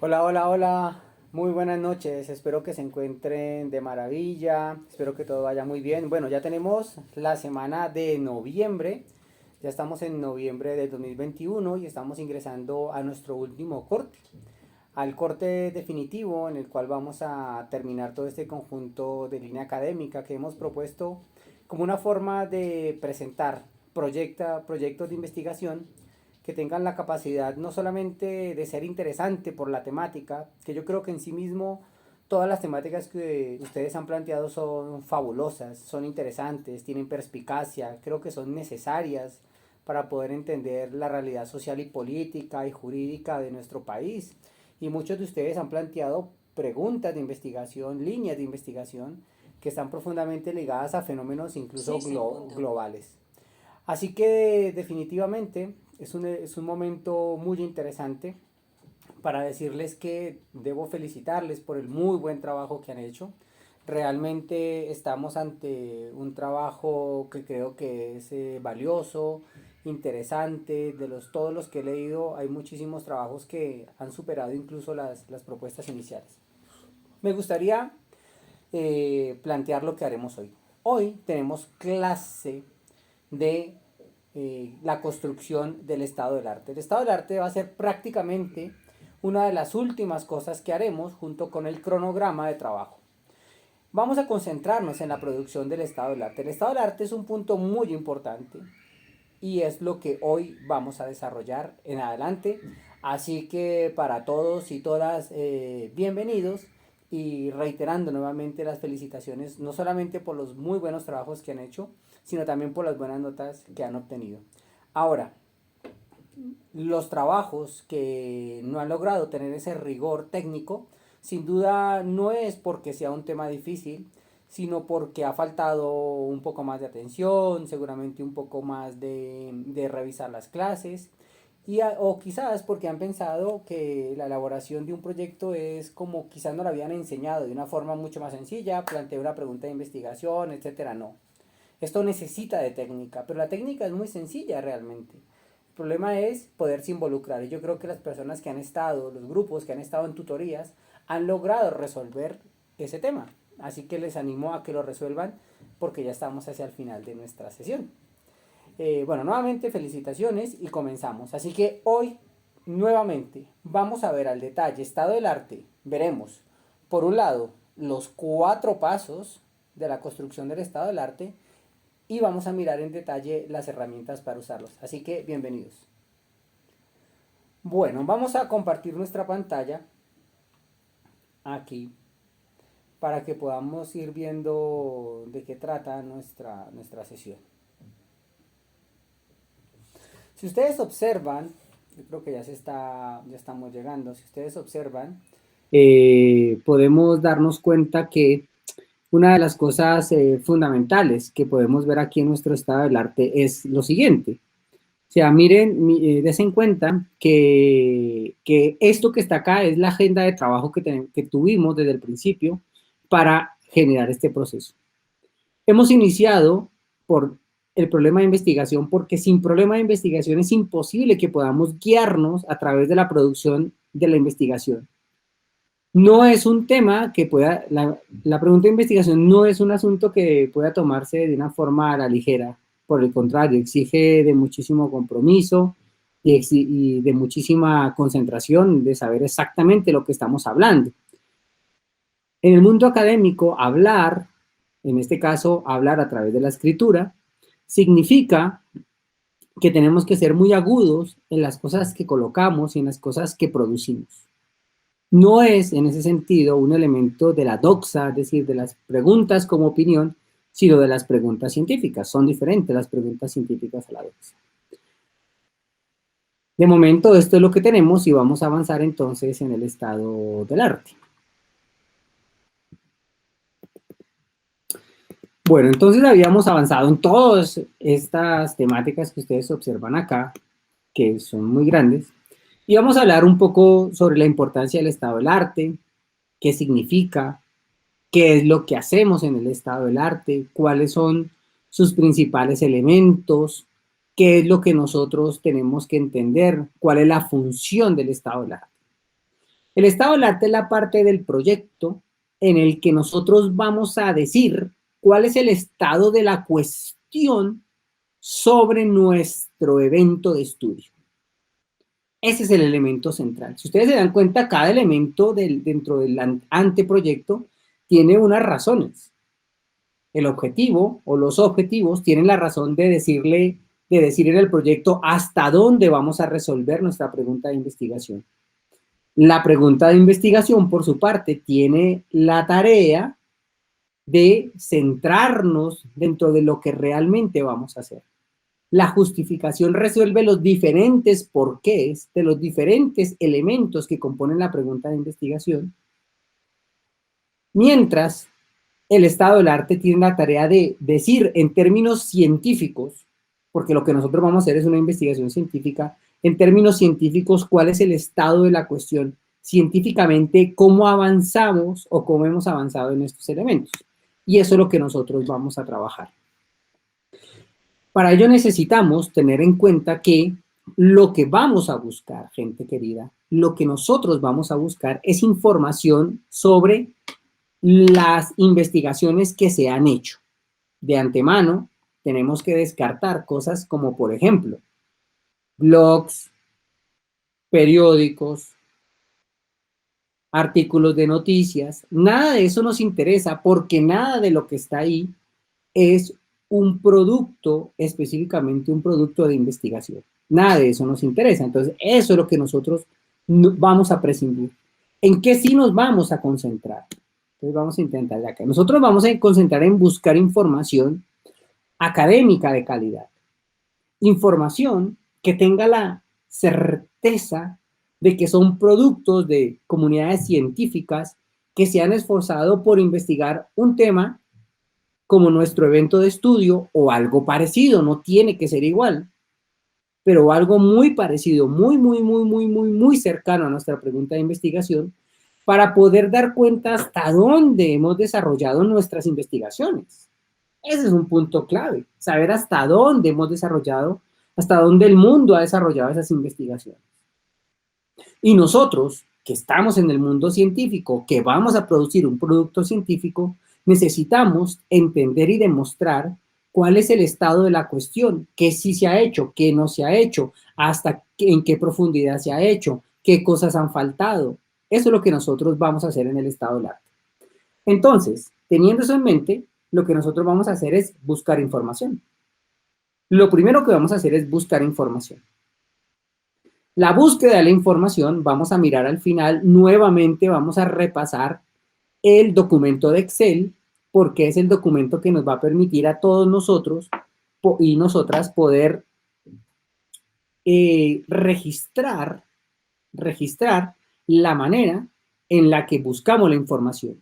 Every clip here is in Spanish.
Hola, hola, hola. Muy buenas noches. Espero que se encuentren de maravilla. Espero que todo vaya muy bien. Bueno, ya tenemos la semana de noviembre. Ya estamos en noviembre del 2021 y estamos ingresando a nuestro último corte. Al corte definitivo en el cual vamos a terminar todo este conjunto de línea académica que hemos propuesto como una forma de presentar proyectos de investigación que tengan la capacidad no solamente de ser interesante por la temática, que yo creo que en sí mismo todas las temáticas que ustedes han planteado son fabulosas, son interesantes, tienen perspicacia, creo que son necesarias para poder entender la realidad social y política y jurídica de nuestro país. Y muchos de ustedes han planteado preguntas de investigación, líneas de investigación, que están profundamente ligadas a fenómenos incluso globales. Así que definitivamente es un momento muy interesante para decirles que debo felicitarles por el muy buen trabajo que han hecho. Realmente estamos ante un trabajo que creo que es valioso, interesante. Todos los que he leído, hay muchísimos trabajos que han superado incluso las propuestas iniciales. Me gustaría plantear lo que haremos hoy. Hoy tenemos clase de la construcción del estado del arte. El estado del arte va a ser prácticamente una de las últimas cosas que haremos junto con el cronograma de trabajo. Vamos a concentrarnos en la producción del estado del arte. El estado del arte es un punto muy importante y es lo que hoy vamos a desarrollar en adelante. Así que para todos y todas, bienvenidos y reiterando nuevamente las felicitaciones, no solamente por los muy buenos trabajos que han hecho, sino también por las buenas notas que han obtenido. Ahora, los trabajos que no han logrado tener ese rigor técnico, sin duda no es porque sea un tema difícil, sino porque ha faltado un poco más de atención, seguramente un poco más de revisar las clases, o quizás porque han pensado que la elaboración de un proyecto es como quizás no lo habían enseñado de una forma mucho más sencilla, plantear una pregunta de investigación, etcétera. No. Esto necesita de técnica, pero la técnica es muy sencilla realmente. El problema es poderse involucrar. Y yo creo que las personas que han estado, los grupos que han estado en tutorías, han logrado resolver ese tema. Así que les animo a que lo resuelvan porque ya estamos hacia el final de nuestra sesión. Bueno, nuevamente felicitaciones y comenzamos. Así que hoy, nuevamente, vamos a ver al detalle estado del arte. Veremos, por un lado, los 4 pasos de la construcción del estado del arte y vamos a mirar en detalle las herramientas para usarlos. Así que bienvenidos. Bueno, vamos a compartir nuestra pantalla aquí para que podamos ir viendo de qué trata nuestra sesión. Si ustedes observan, yo creo que ya estamos llegando, si ustedes observan, podemos darnos cuenta que una de las cosas fundamentales que podemos ver aquí en nuestro estado del arte es lo siguiente. O sea, miren, des en cuenta que esto que está acá es la agenda de trabajo que tuvimos desde el principio para generar este proceso. Hemos iniciado por el problema de investigación porque sin problema de investigación es imposible que podamos guiarnos a través de la producción de la investigación. No es un tema que pueda, la pregunta de investigación no es un asunto que pueda tomarse de una forma a la ligera. Por el contrario, exige de muchísimo compromiso y de muchísima concentración de saber exactamente lo que estamos hablando. En el mundo académico, hablar, en este caso, hablar a través de la escritura, significa que tenemos que ser muy agudos en las cosas que colocamos y en las cosas que producimos. No es, en ese sentido, un elemento de la doxa, es decir, de las preguntas como opinión, sino de las preguntas científicas. Son diferentes las preguntas científicas a la doxa. De momento, esto es lo que tenemos y vamos a avanzar entonces en el estado del arte. Bueno, entonces habíamos avanzado en todas estas temáticas que ustedes observan acá, que son muy grandes, y vamos a hablar un poco sobre la importancia del estado del arte, qué significa, qué es lo que hacemos en el estado del arte, cuáles son sus principales elementos, qué es lo que nosotros tenemos que entender, cuál es la función del estado del arte. El estado del arte es la parte del proyecto en el que nosotros vamos a decir cuál es el estado de la cuestión sobre nuestro evento de estudio. Ese es el elemento central. Si ustedes se dan cuenta, cada elemento dentro del anteproyecto tiene unas razones. El objetivo o los objetivos tienen la razón de decir en el proyecto hasta dónde vamos a resolver nuestra pregunta de investigación. La pregunta de investigación, por su parte, tiene la tarea de centrarnos dentro de lo que realmente vamos a hacer. La justificación resuelve los diferentes porqués de los diferentes elementos que componen la pregunta de investigación, mientras el estado del arte tiene la tarea de decir en términos científicos, porque lo que nosotros vamos a hacer es una investigación científica, en términos científicos, cuál es el estado de la cuestión, científicamente, cómo avanzamos o cómo hemos avanzado en estos elementos. Y eso es lo que nosotros vamos a trabajar. Para ello necesitamos tener en cuenta que lo que vamos a buscar, gente querida, lo que nosotros vamos a buscar es información sobre las investigaciones que se han hecho. De antemano, tenemos que descartar cosas como, por ejemplo, blogs, periódicos, artículos de noticias. Nada de eso nos interesa porque nada de lo que está ahí es un producto, específicamente un producto de investigación. Nada de eso nos interesa. Entonces, eso es lo que nosotros vamos a prescindir. ¿En qué sí nos vamos a concentrar? Entonces, vamos a intentar de acá. Nosotros vamos a concentrar en buscar información académica de calidad. Información que tenga la certeza de que son productos de comunidades científicas que se han esforzado por investigar un tema como nuestro evento de estudio o algo parecido, no tiene que ser igual, pero algo muy parecido, muy cercano a nuestra pregunta de investigación, para poder dar cuenta hasta dónde hemos desarrollado nuestras investigaciones. Ese es un punto clave, saber hasta dónde hemos desarrollado, hasta dónde el mundo ha desarrollado esas investigaciones. Y nosotros, que estamos en el mundo científico, que vamos a producir un producto científico, necesitamos entender y demostrar cuál es el estado de la cuestión, qué sí se ha hecho, qué no se ha hecho, hasta en qué profundidad se ha hecho, qué cosas han faltado. Eso es lo que nosotros vamos a hacer en el estado del arte. Entonces, teniendo eso en mente, lo que nosotros vamos a hacer es buscar información. Lo primero que vamos a hacer es buscar información. La búsqueda de la información, vamos a mirar al final, nuevamente vamos a repasar el documento de Excel, porque es el documento que nos va a permitir a todos nosotros y nosotras poder registrar la manera en la que buscamos la información.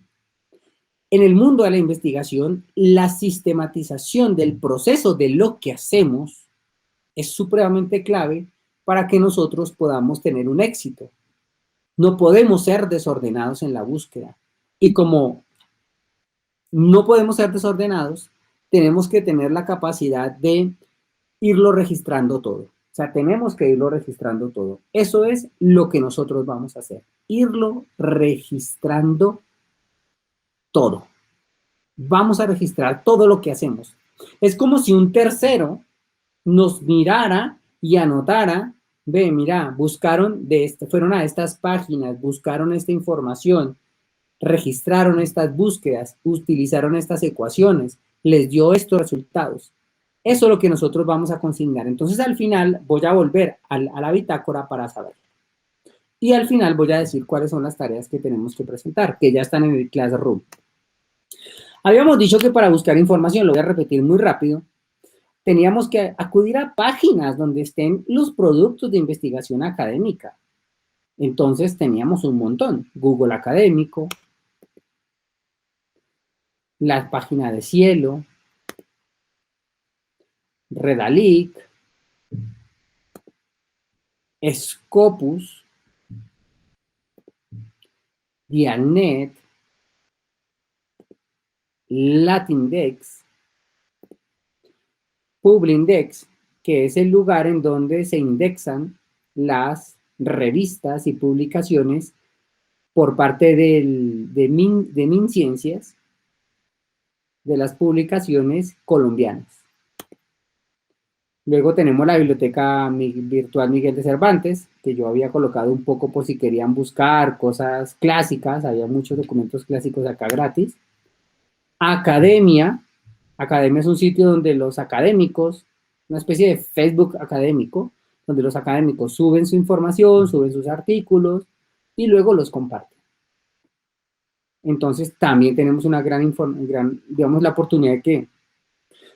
En el mundo de la investigación, la sistematización del proceso de lo que hacemos es supremamente clave para que nosotros podamos tener un éxito. No podemos ser desordenados en la búsqueda. Y como no podemos ser desordenados, tenemos que tener la capacidad de irlo registrando todo. O sea, tenemos que irlo registrando todo. Eso es lo que nosotros vamos a hacer. Irlo registrando todo. Vamos a registrar todo lo que hacemos. Es como si un tercero nos mirara y anotara, ve, mira, fueron a estas páginas, buscaron esta información, registraron estas búsquedas, utilizaron estas ecuaciones, les dio estos resultados. Eso es lo que nosotros vamos a consignar. Entonces, al final, voy a volver a la bitácora para saber. Y al final voy a decir cuáles son las tareas que tenemos que presentar, que ya están en el Classroom. Habíamos dicho que para buscar información, lo voy a repetir muy rápido, teníamos que acudir a páginas donde estén los productos de investigación académica. Entonces teníamos un montón. Google Académico, la página de Cielo, Redalic, Scopus, Dialnet, Latindex, Publindex, que es el lugar en donde se indexan las revistas y publicaciones por parte de MinCiencias, de las publicaciones colombianas. Luego tenemos la biblioteca virtual Miguel de Cervantes, que yo había colocado un poco por si querían buscar cosas clásicas, había muchos documentos clásicos acá gratis. Academia, Academia es un sitio donde los académicos, una especie de Facebook académico, donde los académicos suben su información, suben sus artículos y luego los comparten. Entonces también tenemos una digamos, la oportunidad de que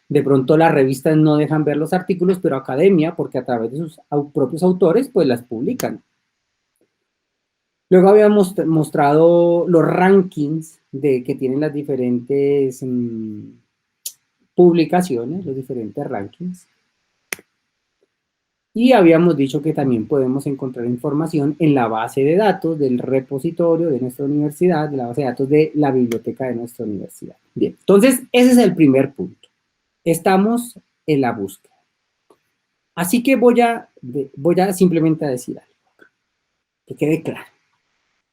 de pronto las revistas no dejan ver los artículos, pero Academia, porque a través de sus propios autores, pues las publican. Luego habíamos mostrado los rankings que tienen las diferentes publicaciones, los diferentes rankings. Y habíamos dicho que también podemos encontrar información en la base de datos del repositorio de nuestra universidad, de la base de datos de la biblioteca de nuestra universidad. Bien, entonces ese es el primer punto. Estamos en la búsqueda. Así que voy a simplemente a decir algo, que quede claro,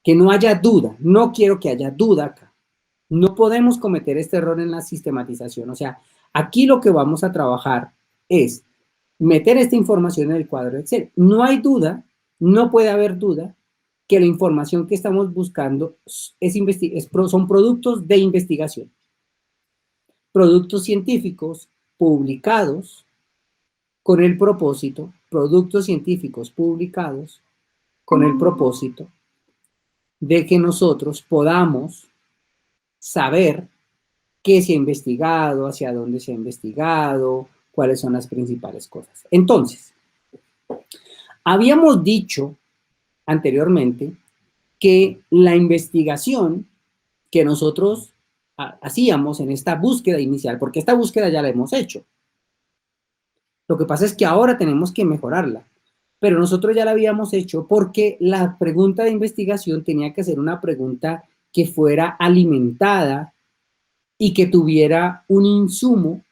que no haya duda, no quiero que haya duda acá. No podemos cometer este error en la sistematización. O sea, aquí lo que vamos a trabajar es meter esta información en el cuadro de Excel. No hay duda, no puede haber duda que la información que estamos buscando son productos de investigación. Productos científicos publicados con el propósito, productos científicos publicados con el propósito de que nosotros podamos saber qué se ha investigado, hacia dónde se ha investigado, cuáles son las principales cosas. Entonces, habíamos dicho anteriormente que la investigación que nosotros hacíamos en esta búsqueda inicial, porque esta búsqueda ya la hemos hecho. Lo que pasa es que ahora tenemos que mejorarla, pero nosotros ya la habíamos hecho porque la pregunta de investigación tenía que ser una pregunta que fuera alimentada y que tuviera un insumo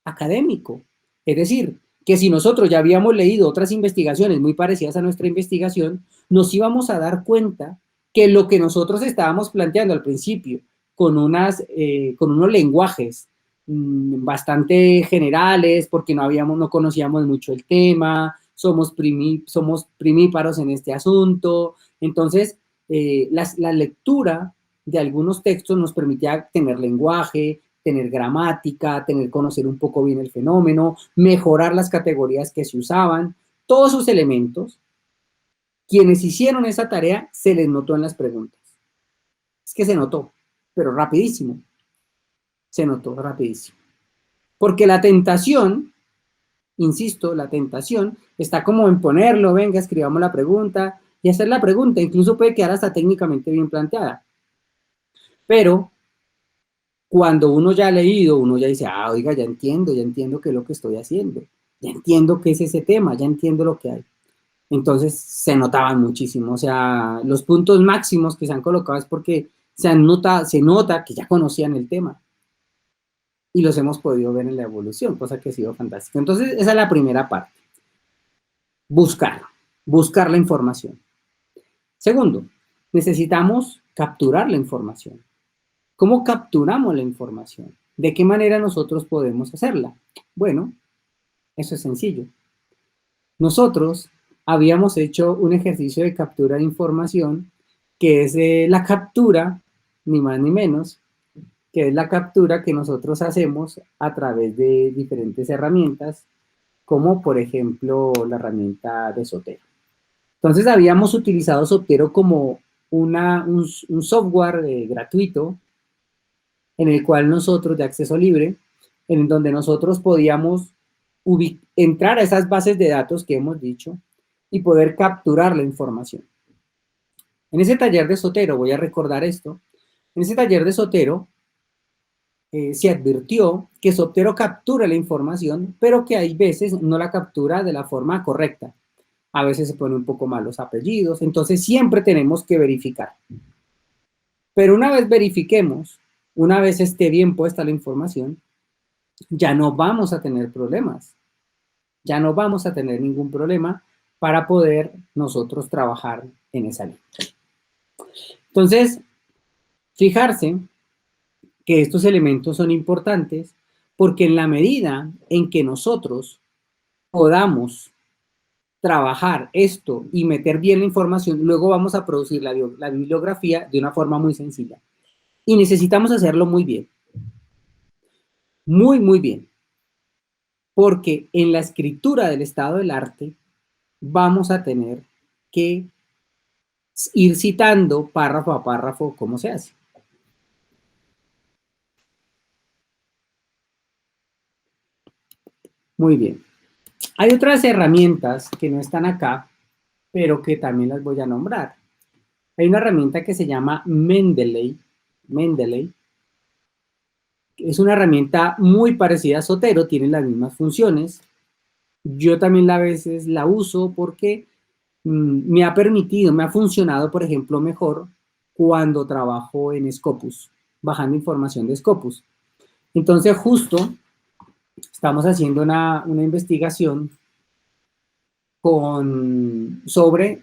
académico. Es decir, que si nosotros ya habíamos leído otras investigaciones muy parecidas a nuestra investigación, nos íbamos a dar cuenta que lo que nosotros estábamos planteando al principio, con unos lenguajes bastante generales, porque no conocíamos mucho el tema, somos primíparos en este asunto. Entonces, la lectura de algunos textos nos permitía tener lenguaje, tener gramática, conocer un poco bien el fenómeno, mejorar las categorías que se usaban, todos esos elementos. Quienes hicieron esa tarea se les notó en las preguntas. Es que se notó, pero rapidísimo. Se notó rapidísimo. Porque la tentación, insisto, la tentación está como en ponerlo, venga, escribamos la pregunta y hacer la pregunta. Incluso puede quedar hasta técnicamente bien planteada. Pero cuando uno ya ha leído, uno ya dice, oiga, ya entiendo qué es lo que estoy haciendo. Ya entiendo qué es ese tema, ya entiendo lo que hay. Entonces se notaban muchísimo. O sea, los puntos máximos que se han colocado es porque se nota que ya conocían el tema. Y los hemos podido ver en la evolución, cosa que ha sido fantástica. Entonces, esa es la primera parte. Buscar la información. Segundo, necesitamos capturar la información. ¿Cómo capturamos la información? ¿De qué manera nosotros podemos hacerla? Bueno, eso es sencillo. Nosotros habíamos hecho un ejercicio de captura de información que es la captura, ni más ni menos, que es la captura que nosotros hacemos a través de diferentes herramientas, como por ejemplo la herramienta de Zotero. Entonces habíamos utilizado Zotero como un software gratuito en el cual nosotros, de acceso libre, en donde nosotros podíamos entrar a esas bases de datos que hemos dicho y poder capturar la información. En ese taller de Zotero, voy a recordar esto, en ese taller de Zotero se advirtió que Zotero captura la información, pero que hay veces no la captura de la forma correcta. A veces se ponen un poco mal los apellidos, entonces siempre tenemos que verificar. Pero una vez verifiquemos, una vez esté bien puesta la información, ya no vamos a tener problemas. Ya no vamos a tener ningún problema para poder nosotros trabajar en esa línea. Entonces, fijarse que estos elementos son importantes porque en la medida en que nosotros podamos trabajar esto y meter bien la información, luego vamos a producir la bibliografía de una forma muy sencilla. Y necesitamos hacerlo muy bien. Muy, muy bien. Porque en la escritura del estado del arte vamos a tener que ir citando párrafo a párrafo cómo se hace. Muy bien. Hay otras herramientas que no están acá, pero que también las voy a nombrar. Hay una herramienta que se llama Mendeley. Mendeley. Es una herramienta muy parecida a Zotero, tiene las mismas funciones. Yo también a veces la uso porque me ha permitido, me ha funcionado, por ejemplo, mejor cuando trabajo en Scopus, bajando información de Scopus. Entonces, justo estamos haciendo una investigación sobre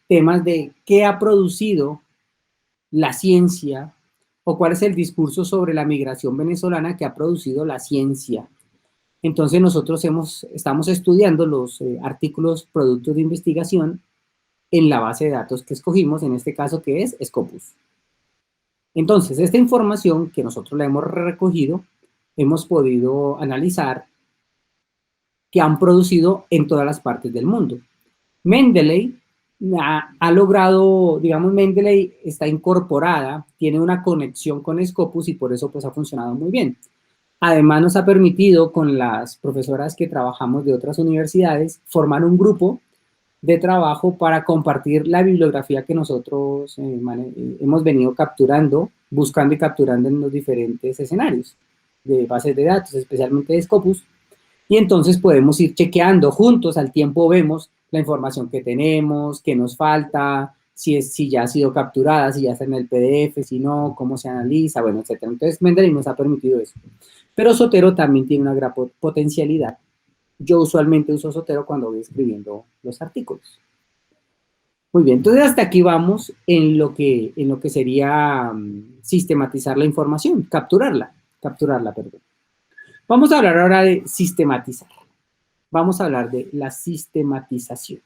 temas de qué ha producido la ciencia o cuál es el discurso sobre la migración venezolana que ha producido la ciencia. Entonces nosotros estamos estudiando los artículos productos de investigación en la base de datos que escogimos, en este caso que es Scopus. Entonces, esta información que nosotros la hemos recogido, hemos podido analizar que han producido en todas las partes del mundo. Mendeley ha logrado, digamos, Mendeley está incorporada, tiene una conexión con Scopus y por eso pues ha funcionado muy bien. Además nos ha permitido con las profesoras que trabajamos de otras universidades formar un grupo de trabajo para compartir la bibliografía que nosotros hemos venido capturando, buscando y capturando en los diferentes escenarios de bases de datos, especialmente de Scopus, y entonces podemos ir chequeando juntos, al tiempo vemos la información que tenemos, qué nos falta, si ya ha sido capturada, si ya está en el PDF, si no, cómo se analiza, bueno, etc. Entonces Mendeley nos ha permitido eso. Pero Zotero también tiene una gran potencialidad. Yo usualmente uso Zotero cuando voy escribiendo los artículos. Muy bien, entonces hasta aquí vamos en lo que sería sistematizar la información, capturarla, perdón. Vamos a hablar ahora de sistematizar. Vamos a hablar de la sistematización.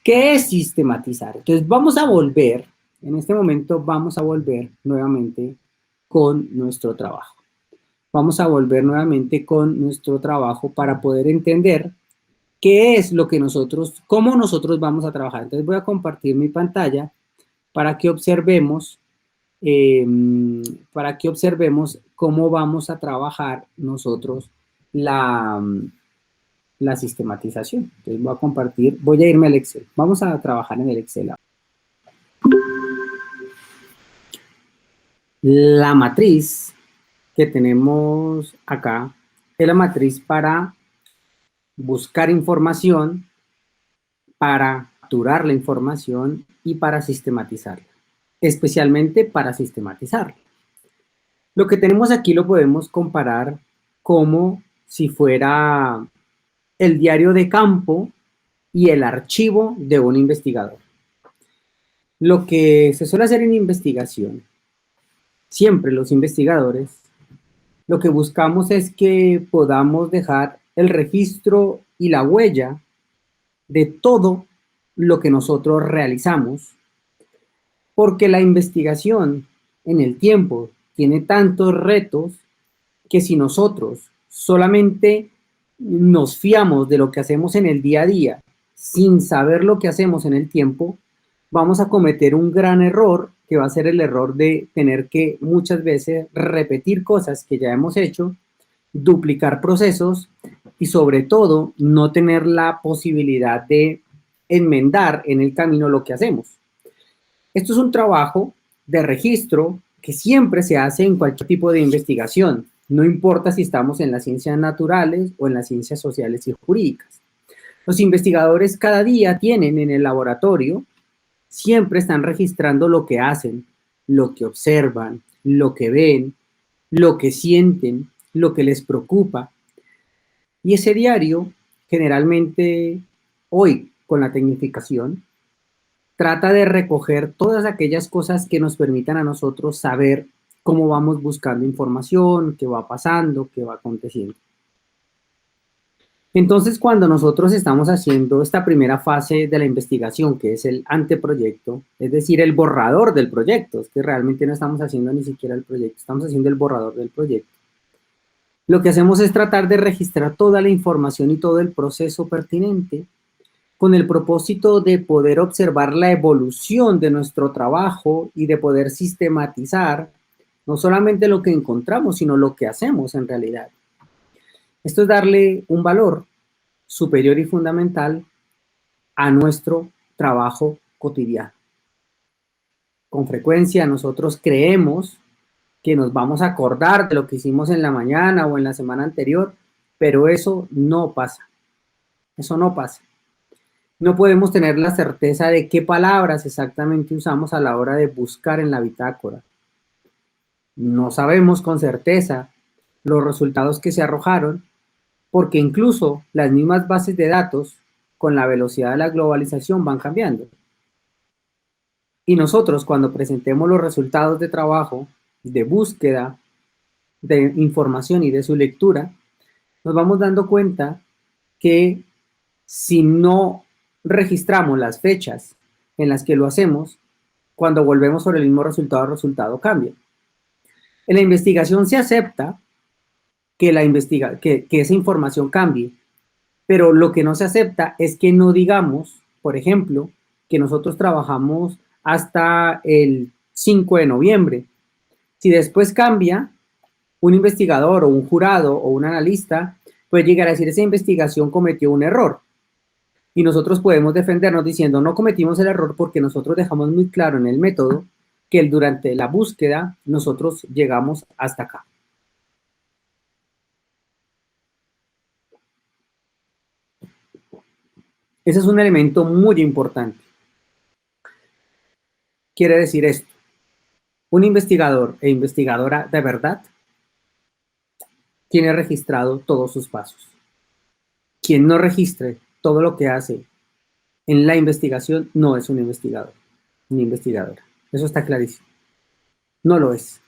¿Qué es sistematizar? Entonces vamos a volver, en este momento vamos a volver nuevamente con nuestro trabajo. Vamos a volver nuevamente con nuestro trabajo para poder entender qué es lo que cómo nosotros vamos a trabajar. Entonces voy a compartir mi pantalla para que observemos cómo vamos a trabajar nosotros la sistematización. Entonces voy a irme al Excel. Vamos a trabajar en el Excel. La matriz que tenemos acá es la matriz para buscar información, para capturar la información y para sistematizarla, especialmente para sistematizarla. Lo que tenemos aquí lo podemos comparar como si fuera el diario de campo y el archivo de un investigador. Lo que se suele hacer en investigación, siempre los investigadores, lo que buscamos es que podamos dejar el registro y la huella de todo lo que nosotros realizamos, porque la investigación en el tiempo tiene tantos retos que si nosotros solamente nos fiamos de lo que hacemos en el día a día sin saber lo que hacemos en el tiempo, vamos a cometer un gran error que va a ser el error de tener que muchas veces repetir cosas que ya hemos hecho, duplicar procesos y sobre todo no tener la posibilidad de enmendar en el camino lo que hacemos. Esto es un trabajo de registro que siempre se hace en cualquier tipo de investigación, no importa si estamos en las ciencias naturales o en las ciencias sociales y jurídicas. Los investigadores cada día tienen en el laboratorio, siempre están registrando lo que hacen, lo que observan, lo que ven, lo que sienten, lo que les preocupa. Y ese diario, generalmente, hoy, con la tecnificación, trata de recoger todas aquellas cosas que nos permitan a nosotros saber cómo vamos buscando información, qué va pasando, qué va aconteciendo. Entonces, cuando nosotros estamos haciendo esta primera fase de la investigación, que es el anteproyecto, es decir, el borrador del proyecto, es que realmente no estamos haciendo ni siquiera el proyecto, estamos haciendo el borrador del proyecto. Lo que hacemos es tratar de registrar toda la información y todo el proceso pertinente con el propósito de poder observar la evolución de nuestro trabajo y de poder sistematizar no solamente lo que encontramos, sino lo que hacemos en realidad. Esto es darle un valor superior y fundamental a nuestro trabajo cotidiano. Con frecuencia nosotros creemos que nos vamos a acordar de lo que hicimos en la mañana o en la semana anterior, pero eso no pasa. Eso no pasa. No podemos tener la certeza de qué palabras exactamente usamos a la hora de buscar en la bitácora. No sabemos con certeza los resultados que se arrojaron, porque incluso las mismas bases de datos, con la velocidad de la globalización, van cambiando. Y nosotros, cuando presentemos los resultados de trabajo, de búsqueda, de información y de su lectura, nos vamos dando cuenta que si no registramos las fechas en las que lo hacemos, cuando volvemos sobre el mismo resultado, el resultado cambia. En la investigación se acepta que esa información cambie, pero lo que no se acepta es que no digamos, por ejemplo, que nosotros trabajamos hasta el 5 de noviembre. Si después cambia, un investigador o un jurado o un analista puede llegar a decir esa investigación cometió un error. Y nosotros podemos defendernos diciendo no cometimos el error porque nosotros dejamos muy claro en el método que durante la búsqueda nosotros llegamos hasta acá. Ese es un elemento muy importante. Quiere decir esto: un investigador e investigadora de verdad tiene registrado todos sus pasos. Quien no registre todo lo que hace en la investigación no es un investigador ni investigadora. Eso está clarísimo. No lo es.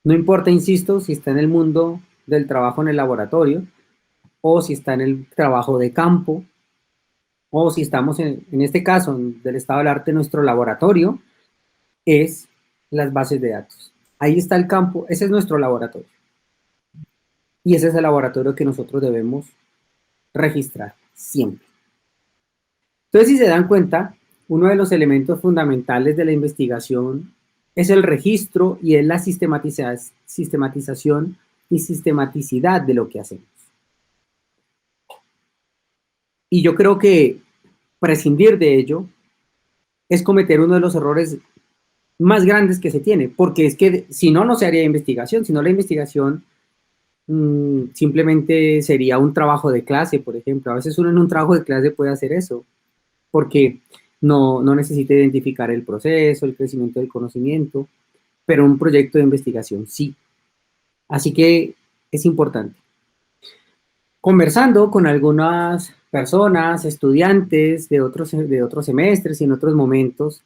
No importa, insisto, si está en el mundo del trabajo en el laboratorio o si está en el trabajo de campo o si estamos en este caso del estado del arte, nuestro laboratorio es las bases de datos. Ahí está el campo, ese es nuestro laboratorio. Y ese es el laboratorio que nosotros debemos registrar siempre. Entonces, si se dan cuenta, uno de los elementos fundamentales de la investigación es el registro y es la sistematización y sistematicidad de lo que hacemos. Y yo creo que prescindir de ello es cometer uno de los errores más grandes que se tiene, porque es que si no, no se haría investigación, si no la investigación simplemente sería un trabajo de clase, por ejemplo. A veces uno en un trabajo de clase puede hacer eso, porque no necesita identificar el proceso, el crecimiento del conocimiento, pero un proyecto de investigación sí. Así que es importante. Conversando con algunas personas, estudiantes de otros semestres y en otros momentos,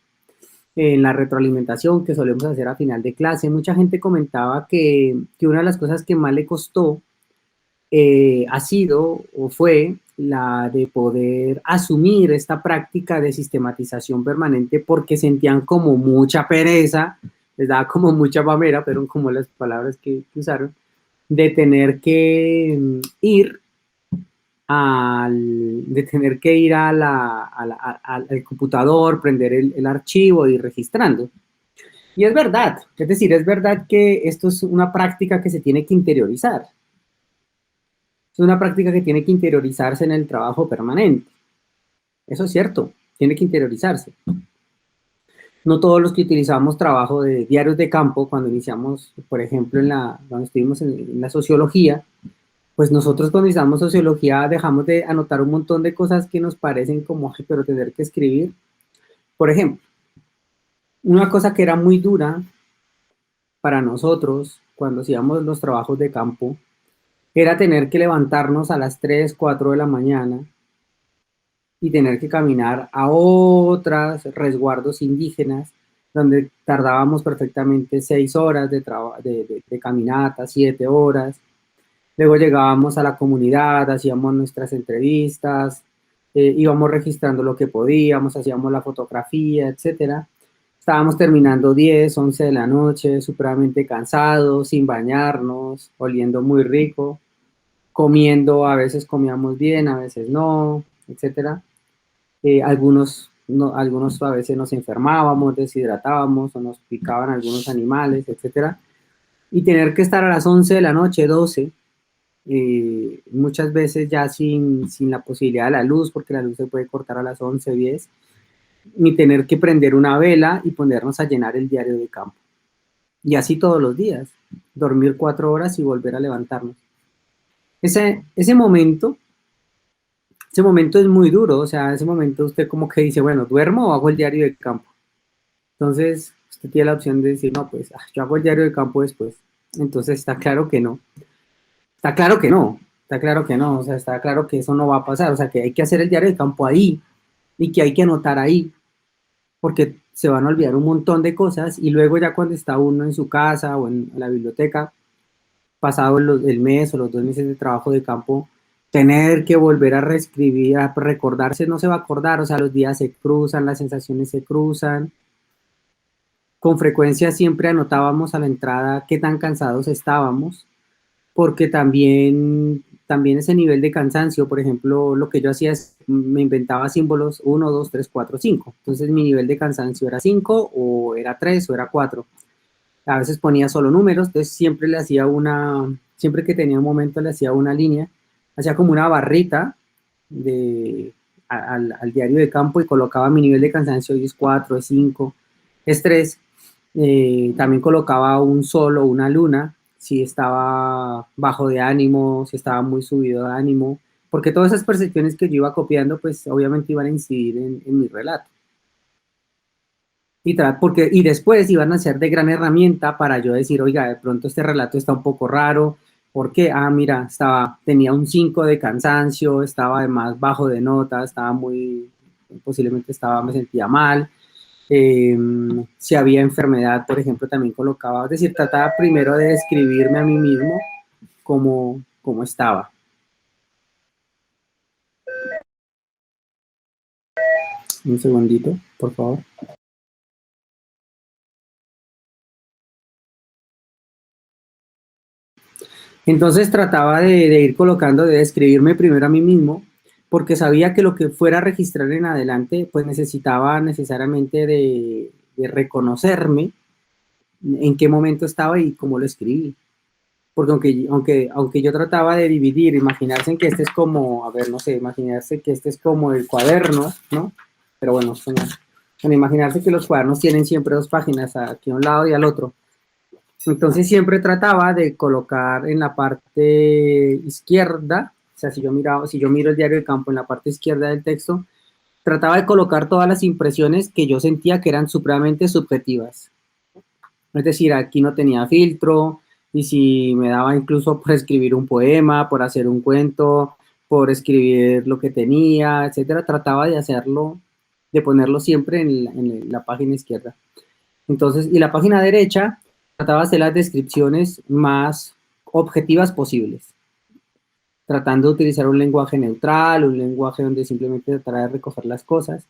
en la retroalimentación que solemos hacer a final de clase, mucha gente comentaba que una de las cosas que más le costó ha sido o fue la de poder asumir esta práctica de sistematización permanente porque sentían como mucha pereza, les daba como mucha mamera, pero como las palabras que usaron, de tener que ir al computador, prender el archivo y ir registrando. Y es verdad, es decir, es verdad que esto es una práctica que se tiene que interiorizar. Es una práctica que tiene que interiorizarse en el trabajo permanente. Eso es cierto, tiene que interiorizarse. No todos los que utilizamos trabajo de diarios de campo, cuando iniciamos, por ejemplo, cuando estuvimos en la sociología, pues nosotros cuando iniciamos sociología dejamos de anotar un montón de cosas que nos parecen como, pero tener que escribir. Por ejemplo, una cosa que era muy dura para nosotros cuando hacíamos los trabajos de campo era tener que levantarnos a las 3, 4 de la mañana y tener que caminar a otros resguardos indígenas, donde tardábamos perfectamente 6 horas de caminata, 7 horas. Luego llegábamos a la comunidad, hacíamos nuestras entrevistas, íbamos registrando lo que podíamos, hacíamos la fotografía, etcétera. Estábamos terminando 10, 11 de la noche, supremamente cansados, sin bañarnos, oliendo muy rico, comiendo, a veces comíamos bien, a veces no, etcétera. Algunos, no, algunos a veces nos enfermábamos, deshidratábamos o nos picaban algunos animales, etcétera. Y tener que estar a las 11 de la noche, 12, muchas veces ya sin la posibilidad de la luz, porque la luz se puede cortar a las 11, 10, ni tener que prender una vela y ponernos a llenar el diario de campo. Y así todos los días, dormir 4 horas y volver a levantarnos. Ese momento es muy duro, o sea, ese momento usted como que dice, bueno, ¿duermo o hago el diario de campo? Entonces, usted tiene la opción de decir, no, pues yo hago el diario de campo después. Entonces está claro que no. Está claro que no, está claro que no, o sea, está claro que eso no va a pasar, o sea, que hay que hacer el diario de campo ahí y que hay que anotar ahí, porque se van a olvidar un montón de cosas y luego ya cuando está uno en su casa o en la biblioteca, pasado el mes o los 2 meses de trabajo de campo, tener que volver a reescribir, a recordarse, no se va a acordar, o sea, los días se cruzan, las sensaciones se cruzan. Con frecuencia siempre anotábamos a la entrada qué tan cansados estábamos, porque también ese nivel de cansancio, por ejemplo, lo que yo hacía es, me inventaba símbolos 1, 2, 3, 4, 5. Entonces mi nivel de cansancio era 5 o era 3 o era 4. A veces ponía solo números, entonces siempre que tenía un momento le hacía una línea, hacía como una barrita al diario de campo y colocaba mi nivel de cansancio, hoy es 4, es 5, es 3. También colocaba un sol o una luna, si estaba bajo de ánimo, si estaba muy subido de ánimo, porque todas esas percepciones que yo iba copiando, pues obviamente iban a incidir en mi relato. Y después iban a ser de gran herramienta para yo decir, oiga, de pronto este relato está un poco raro, porque, mira, tenía un 5 de cansancio, estaba además bajo de nota, posiblemente me sentía mal, si había enfermedad, por ejemplo, también colocaba, es decir, trataba primero de describirme a mí mismo como estaba. Un segundito, por favor. Entonces trataba de ir colocando, de describirme primero a mí mismo, porque sabía que lo que fuera a registrar en adelante, pues necesitaba necesariamente de reconocerme en qué momento estaba y cómo lo escribí. Porque aunque yo trataba de dividir, imaginarse en que este es como, a ver, no sé, imaginarse que este es como el cuaderno, ¿no? Pero bueno, imaginarse que los cuadernos tienen siempre 2 páginas, aquí a un lado y al otro. Entonces siempre trataba de colocar en la parte izquierda, o sea, si yo miro el diario de campo en la parte izquierda del texto, trataba de colocar todas las impresiones que yo sentía que eran supremamente subjetivas. Es decir, aquí no tenía filtro, y si me daba incluso por escribir un poema, por hacer un cuento, por escribir lo que tenía, etcétera, trataba de hacerlo, de ponerlo siempre en la página izquierda. Entonces, y la página derecha trataba de hacer las descripciones más objetivas posibles, tratando de utilizar un lenguaje neutral, un lenguaje donde simplemente tratara de recoger las cosas,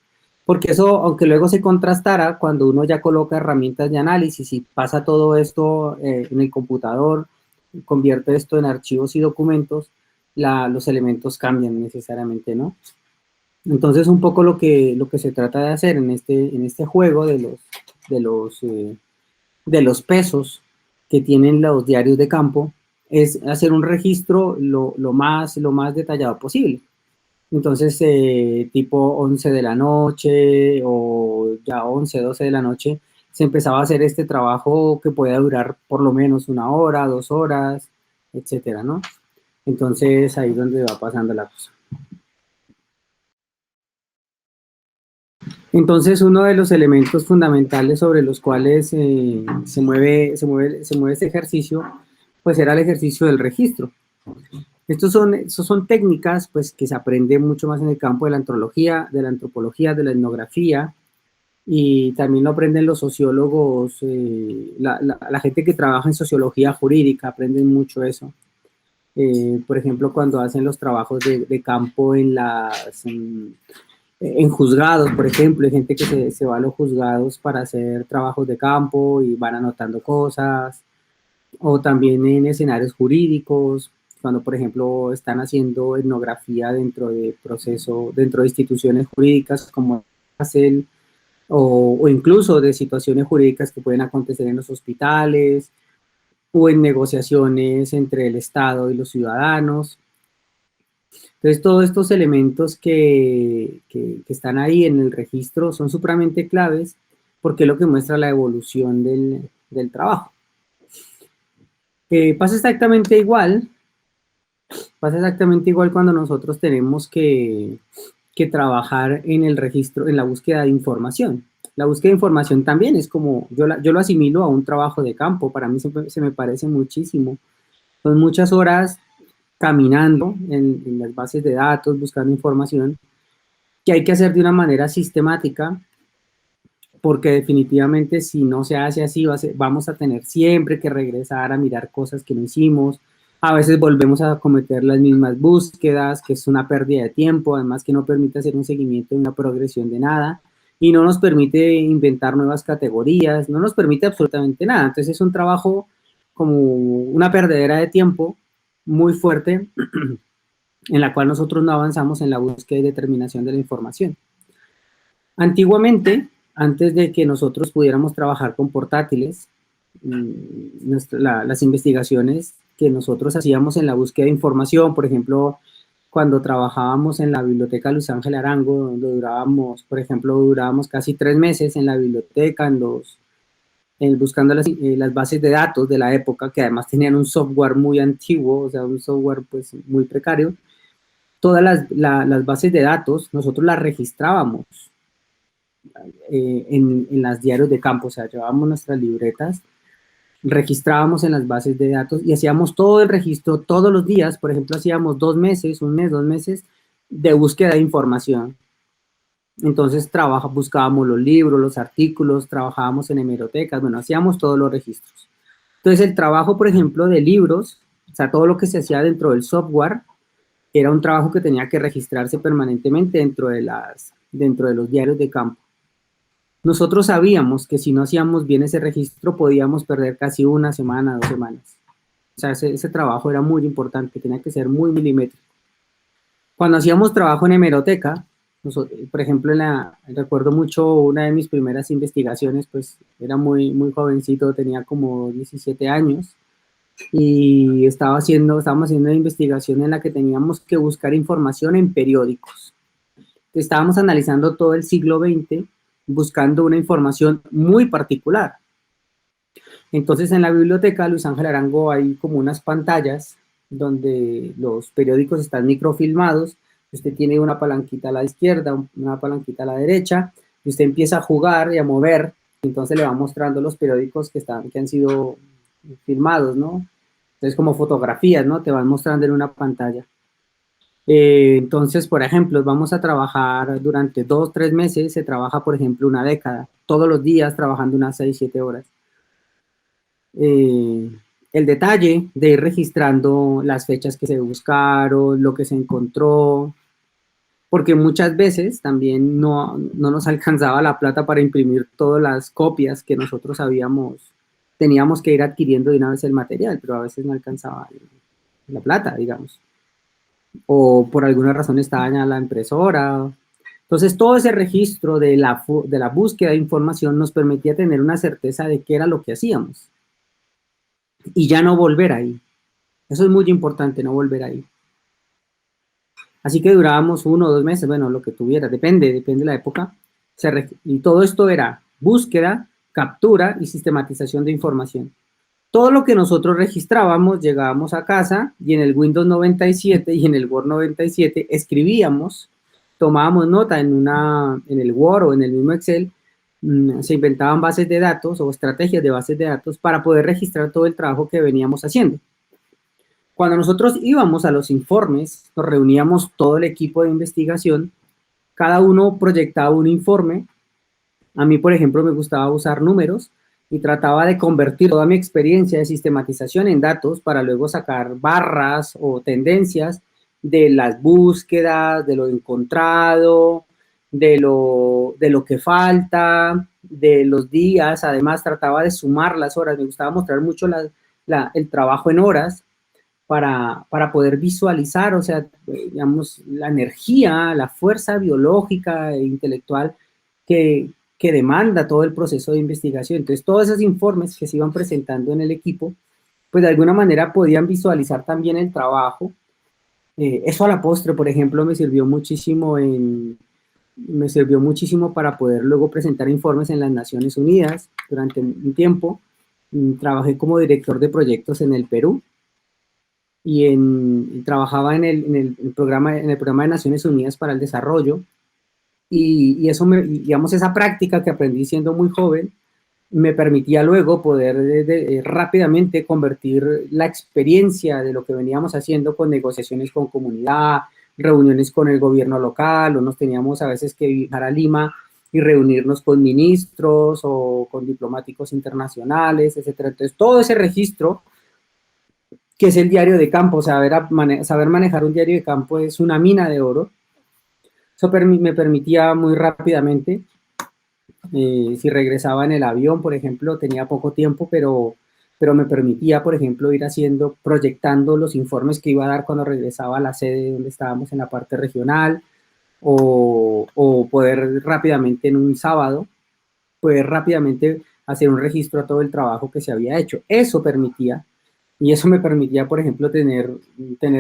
porque eso, aunque luego se contrastara, cuando uno ya coloca herramientas de análisis y pasa todo esto en el computador, convierte esto en archivos y documentos, los elementos cambian necesariamente, ¿no? Entonces, un poco lo que se trata de hacer en este juego de los pesos que tienen los diarios de campo es hacer un registro lo más detallado posible. Entonces, tipo 11 de la noche o ya 11, 12 de la noche, se empezaba a hacer este trabajo que podía durar por lo menos 1 hora, 2 horas, etcétera, ¿no? Entonces, ahí es donde va pasando la cosa. Entonces, uno de los elementos fundamentales sobre los cuales se mueve este ejercicio, pues era el ejercicio del registro. Estos son técnicas pues, que se aprenden mucho más en el campo de la antropología, de la etnografía, y también lo aprenden los sociólogos, la gente que trabaja en sociología jurídica, aprenden mucho eso. Por ejemplo, cuando hacen los trabajos de campo en juzgados, por ejemplo, hay gente que se va a los juzgados para hacer trabajos de campo y van anotando cosas, o también en escenarios jurídicos, cuando, por ejemplo, están haciendo etnografía dentro de instituciones jurídicas como cárcel, o incluso de situaciones jurídicas que pueden acontecer en los hospitales o en negociaciones entre el Estado y los ciudadanos. Entonces, todos estos elementos que están ahí en el registro son supremamente claves porque es lo que muestra la evolución del trabajo. Pasa exactamente igual cuando nosotros tenemos que trabajar en el registro, en la búsqueda de información. La búsqueda de información también es como, yo lo asimilo a un trabajo de campo, para mí se me parece muchísimo. Son muchas horas caminando en las bases de datos, buscando información, que hay que hacer de una manera sistemática, porque definitivamente si no se hace así, vamos a tener siempre que regresar a mirar cosas que no hicimos. A veces volvemos a cometer las mismas búsquedas, que es una pérdida de tiempo, además que no permite hacer un seguimiento, una progresión de nada, y no nos permite inventar nuevas categorías, no nos permite absolutamente nada. Entonces es un trabajo como una perdedera de tiempo muy fuerte, en la cual nosotros no avanzamos en la búsqueda y determinación de la información. Antiguamente, antes de que nosotros pudiéramos trabajar con portátiles, las investigaciones que nosotros hacíamos en la búsqueda de información, por ejemplo, cuando trabajábamos en la biblioteca Luis Ángel Arango, donde durábamos casi 3 meses en la biblioteca, buscando las bases de datos de la época, que además tenían un software muy antiguo, o sea, un software pues muy precario. Todas las bases de datos nosotros las registrábamos en las diarios de campo, o sea, llevábamos nuestras libretas, registrábamos en las bases de datos y hacíamos todo el registro todos los días. Por ejemplo, hacíamos 2 meses, 2 meses de búsqueda de información. Entonces buscábamos los libros, los artículos, trabajábamos en hemerotecas, bueno, hacíamos todos los registros. Entonces el trabajo, por ejemplo, de libros, o sea, todo lo que se hacía dentro del software, era un trabajo que tenía que registrarse permanentemente dentro de los diarios de campo. Nosotros sabíamos que si no hacíamos bien ese registro podíamos perder casi 1 semana, 2 semanas. O sea, ese trabajo era muy importante, tenía que ser muy milimétrico. Cuando hacíamos trabajo en hemeroteca, por ejemplo, recuerdo mucho una de mis primeras investigaciones, pues era muy, muy jovencito, tenía como 17 años, y estábamos haciendo una investigación en la que teníamos que buscar información en periódicos. Estábamos analizando todo el siglo XX, buscando una información muy particular. Entonces, en la biblioteca Luis Ángel Arango hay como unas pantallas donde los periódicos están microfilmados. Usted tiene una palanquita a la izquierda, una palanquita a la derecha, y usted empieza a jugar y a mover, y entonces le va mostrando los periódicos que han sido filmados, ¿no? Entonces, como fotografías, ¿no? Te van mostrando en una pantalla. Entonces, por ejemplo, vamos a trabajar durante 2, 3 meses, se trabaja, por ejemplo, 1 década, todos los días trabajando unas 6, 7 horas. El detalle de ir registrando las fechas que se buscaron, lo que se encontró, porque muchas veces también no nos alcanzaba la plata para imprimir todas las copias que nosotros teníamos que ir adquiriendo de una vez el material, pero a veces no alcanzaba la plata, digamos. O por alguna razón estaba dañada la impresora. Entonces, todo ese registro de la búsqueda de información nos permitía tener una certeza de qué era lo que hacíamos. Y ya no volver ahí. Eso es muy importante, no volver ahí. Así que durábamos 1 o 2 meses, bueno, lo que tuviera, depende de la época. Y todo esto era búsqueda, captura y sistematización de información. Todo lo que nosotros registrábamos, llegábamos a casa y en el Windows 97 y en el Word 97 escribíamos, tomábamos nota en el Word o en el mismo Excel, se inventaban bases de datos o estrategias de bases de datos para poder registrar todo el trabajo que veníamos haciendo. Cuando nosotros íbamos a los informes, nos reuníamos todo el equipo de investigación, cada uno proyectaba un informe. A mí, por ejemplo, me gustaba usar números y trataba de convertir toda mi experiencia de sistematización en datos para luego sacar barras o tendencias de las búsquedas, de lo encontrado, de lo que falta, de los días. Además, trataba de sumar las horas. Me gustaba mostrar mucho el trabajo en horas para poder visualizar, o sea, digamos, la energía, la fuerza biológica e intelectual que demanda todo el proceso de investigación. Entonces, todos esos informes que se iban presentando en el equipo, pues de alguna manera podían visualizar también el trabajo. Eso a la postre, por ejemplo, me sirvió muchísimo para poder luego presentar informes en las Naciones Unidas durante un tiempo. Trabajé como director de proyectos en el Perú y trabajaba en el programa de Naciones Unidas para el Desarrollo. Y eso, digamos, esa práctica que aprendí siendo muy joven, me permitía luego poder rápidamente convertir la experiencia de lo que veníamos haciendo con negociaciones con comunidad, reuniones con el gobierno local, o nos teníamos a veces que viajar a Lima y reunirnos con ministros o con diplomáticos internacionales, etcétera. Entonces, todo ese registro, que es el diario de campo, saber manejar un diario de campo es una mina de oro. Eso me permitía muy rápidamente, si regresaba en el avión, por ejemplo, tenía poco tiempo, pero me permitía, por ejemplo, ir proyectando los informes que iba a dar cuando regresaba a la sede donde estábamos en la parte regional, o poder rápidamente en un sábado, poder rápidamente hacer un registro a todo el trabajo que se había hecho. Eso permitía, y eso me permitía, por ejemplo, tener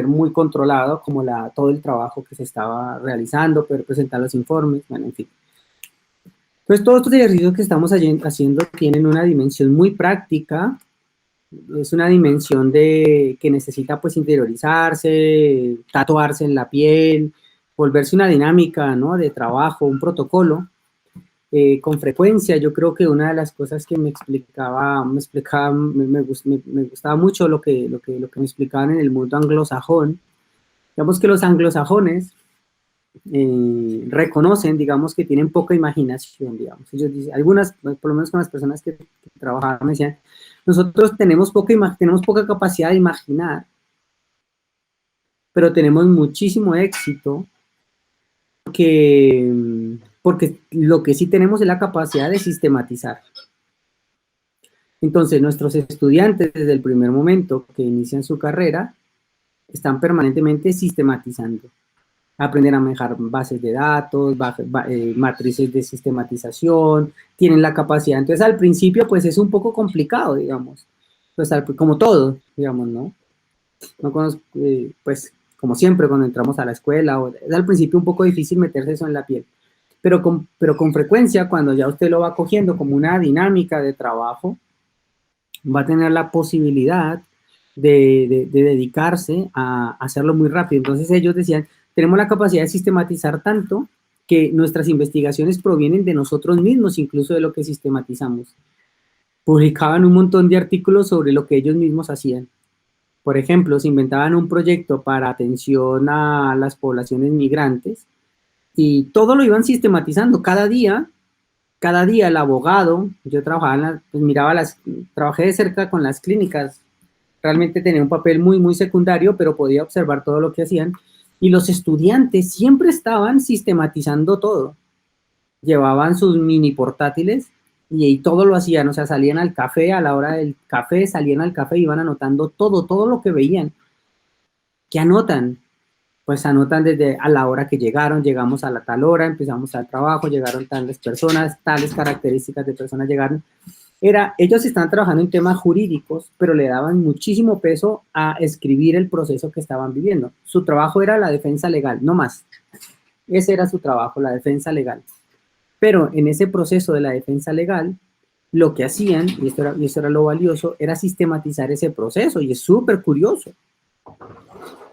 muy controlado como todo el trabajo que se estaba realizando, poder presentar los informes, bueno, en fin. Entonces, todos estos ejercicios que estamos haciendo tienen una dimensión muy práctica, es una dimensión que necesita pues interiorizarse, tatuarse en la piel, volverse una dinámica, ¿no?, de trabajo, un protocolo. Con frecuencia, yo creo que una de las cosas que me gustaba mucho lo que me explicaban en el mundo anglosajón. Digamos que los anglosajones reconocen, digamos, que tienen poca imaginación, digamos. Ellos dicen, algunas, por lo menos con las personas que trabajaban, me decían, nosotros tenemos poca capacidad de imaginar, pero tenemos muchísimo éxito porque lo que sí tenemos es la capacidad de sistematizar. Entonces, nuestros estudiantes, desde el primer momento que inician su carrera, están permanentemente sistematizando. Aprenden a manejar bases de datos, matrices de sistematización, tienen la capacidad. Entonces, al principio, pues es un poco complicado, digamos. Pues, como todo, digamos, ¿no? No conozco, pues, como siempre, cuando entramos a la escuela, es al principio un poco difícil meterse eso en la piel. Pero con frecuencia, cuando ya usted lo va cogiendo como una dinámica de trabajo, va a tener la posibilidad de dedicarse a hacerlo muy rápido. Entonces ellos decían, tenemos la capacidad de sistematizar tanto que nuestras investigaciones provienen de nosotros mismos, incluso de lo que sistematizamos. Publicaban un montón de artículos sobre lo que ellos mismos hacían. Por ejemplo, se inventaban un proyecto para atención a las poblaciones migrantes y todo lo iban sistematizando. Cada día el abogado, yo trabajaba trabajé de cerca con las clínicas, realmente tenía un papel muy, muy secundario, pero podía observar todo lo que hacían, y los estudiantes siempre estaban sistematizando todo. Llevaban sus mini portátiles y todo lo hacían, o sea, salían al café, a la hora del café, salían al café y iban anotando todo lo que veían. ¿Qué anotan? Pues anotan desde a la hora que llegamos a la tal hora, empezamos al trabajo, llegaron tales personas, tales características de personas llegaron. Ellos están trabajando en temas jurídicos, pero le daban muchísimo peso a escribir el proceso que estaban viviendo. Su trabajo era la defensa legal, no más. Ese era su trabajo, la defensa legal. Pero en ese proceso de la defensa legal, lo que hacían, y esto era lo valioso, era sistematizar ese proceso, y es súper curioso.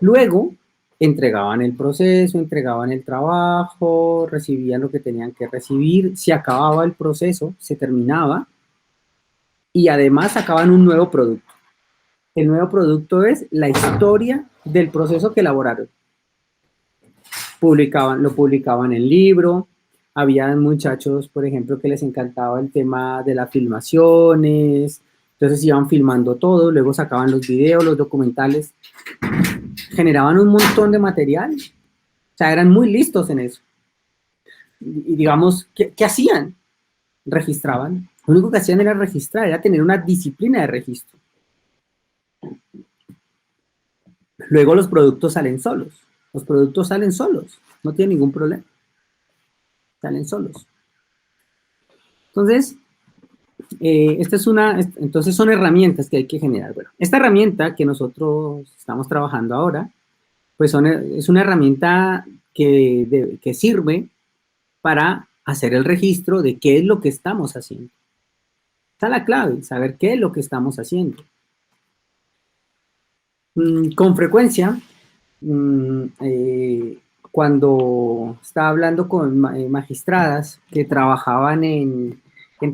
Luego, entregaban el proceso, entregaban el trabajo, recibían lo que tenían que recibir, se acababa el proceso, se terminaba, y además sacaban un nuevo producto. El nuevo producto es la historia del proceso que elaboraron. Lo publicaban en libro. Había muchachos, por ejemplo, que les encantaba el tema de las filmaciones. Entonces iban filmando todo, luego sacaban los videos, los documentales. Generaban un montón de material. O sea, eran muy listos en eso. Y digamos, ¿qué hacían? Registraban. Lo único que hacían era registrar, era tener una disciplina de registro. Luego los productos salen solos. Los productos salen solos. No tiene ningún problema. Salen solos. Entonces, entonces son herramientas que hay que generar. Bueno, esta herramienta que nosotros estamos trabajando ahora, pues es una herramienta que sirve para hacer el registro de qué es lo que estamos haciendo. Está la clave, saber qué es lo que estamos haciendo. Con frecuencia, cuando estaba hablando con magistradas que trabajaban en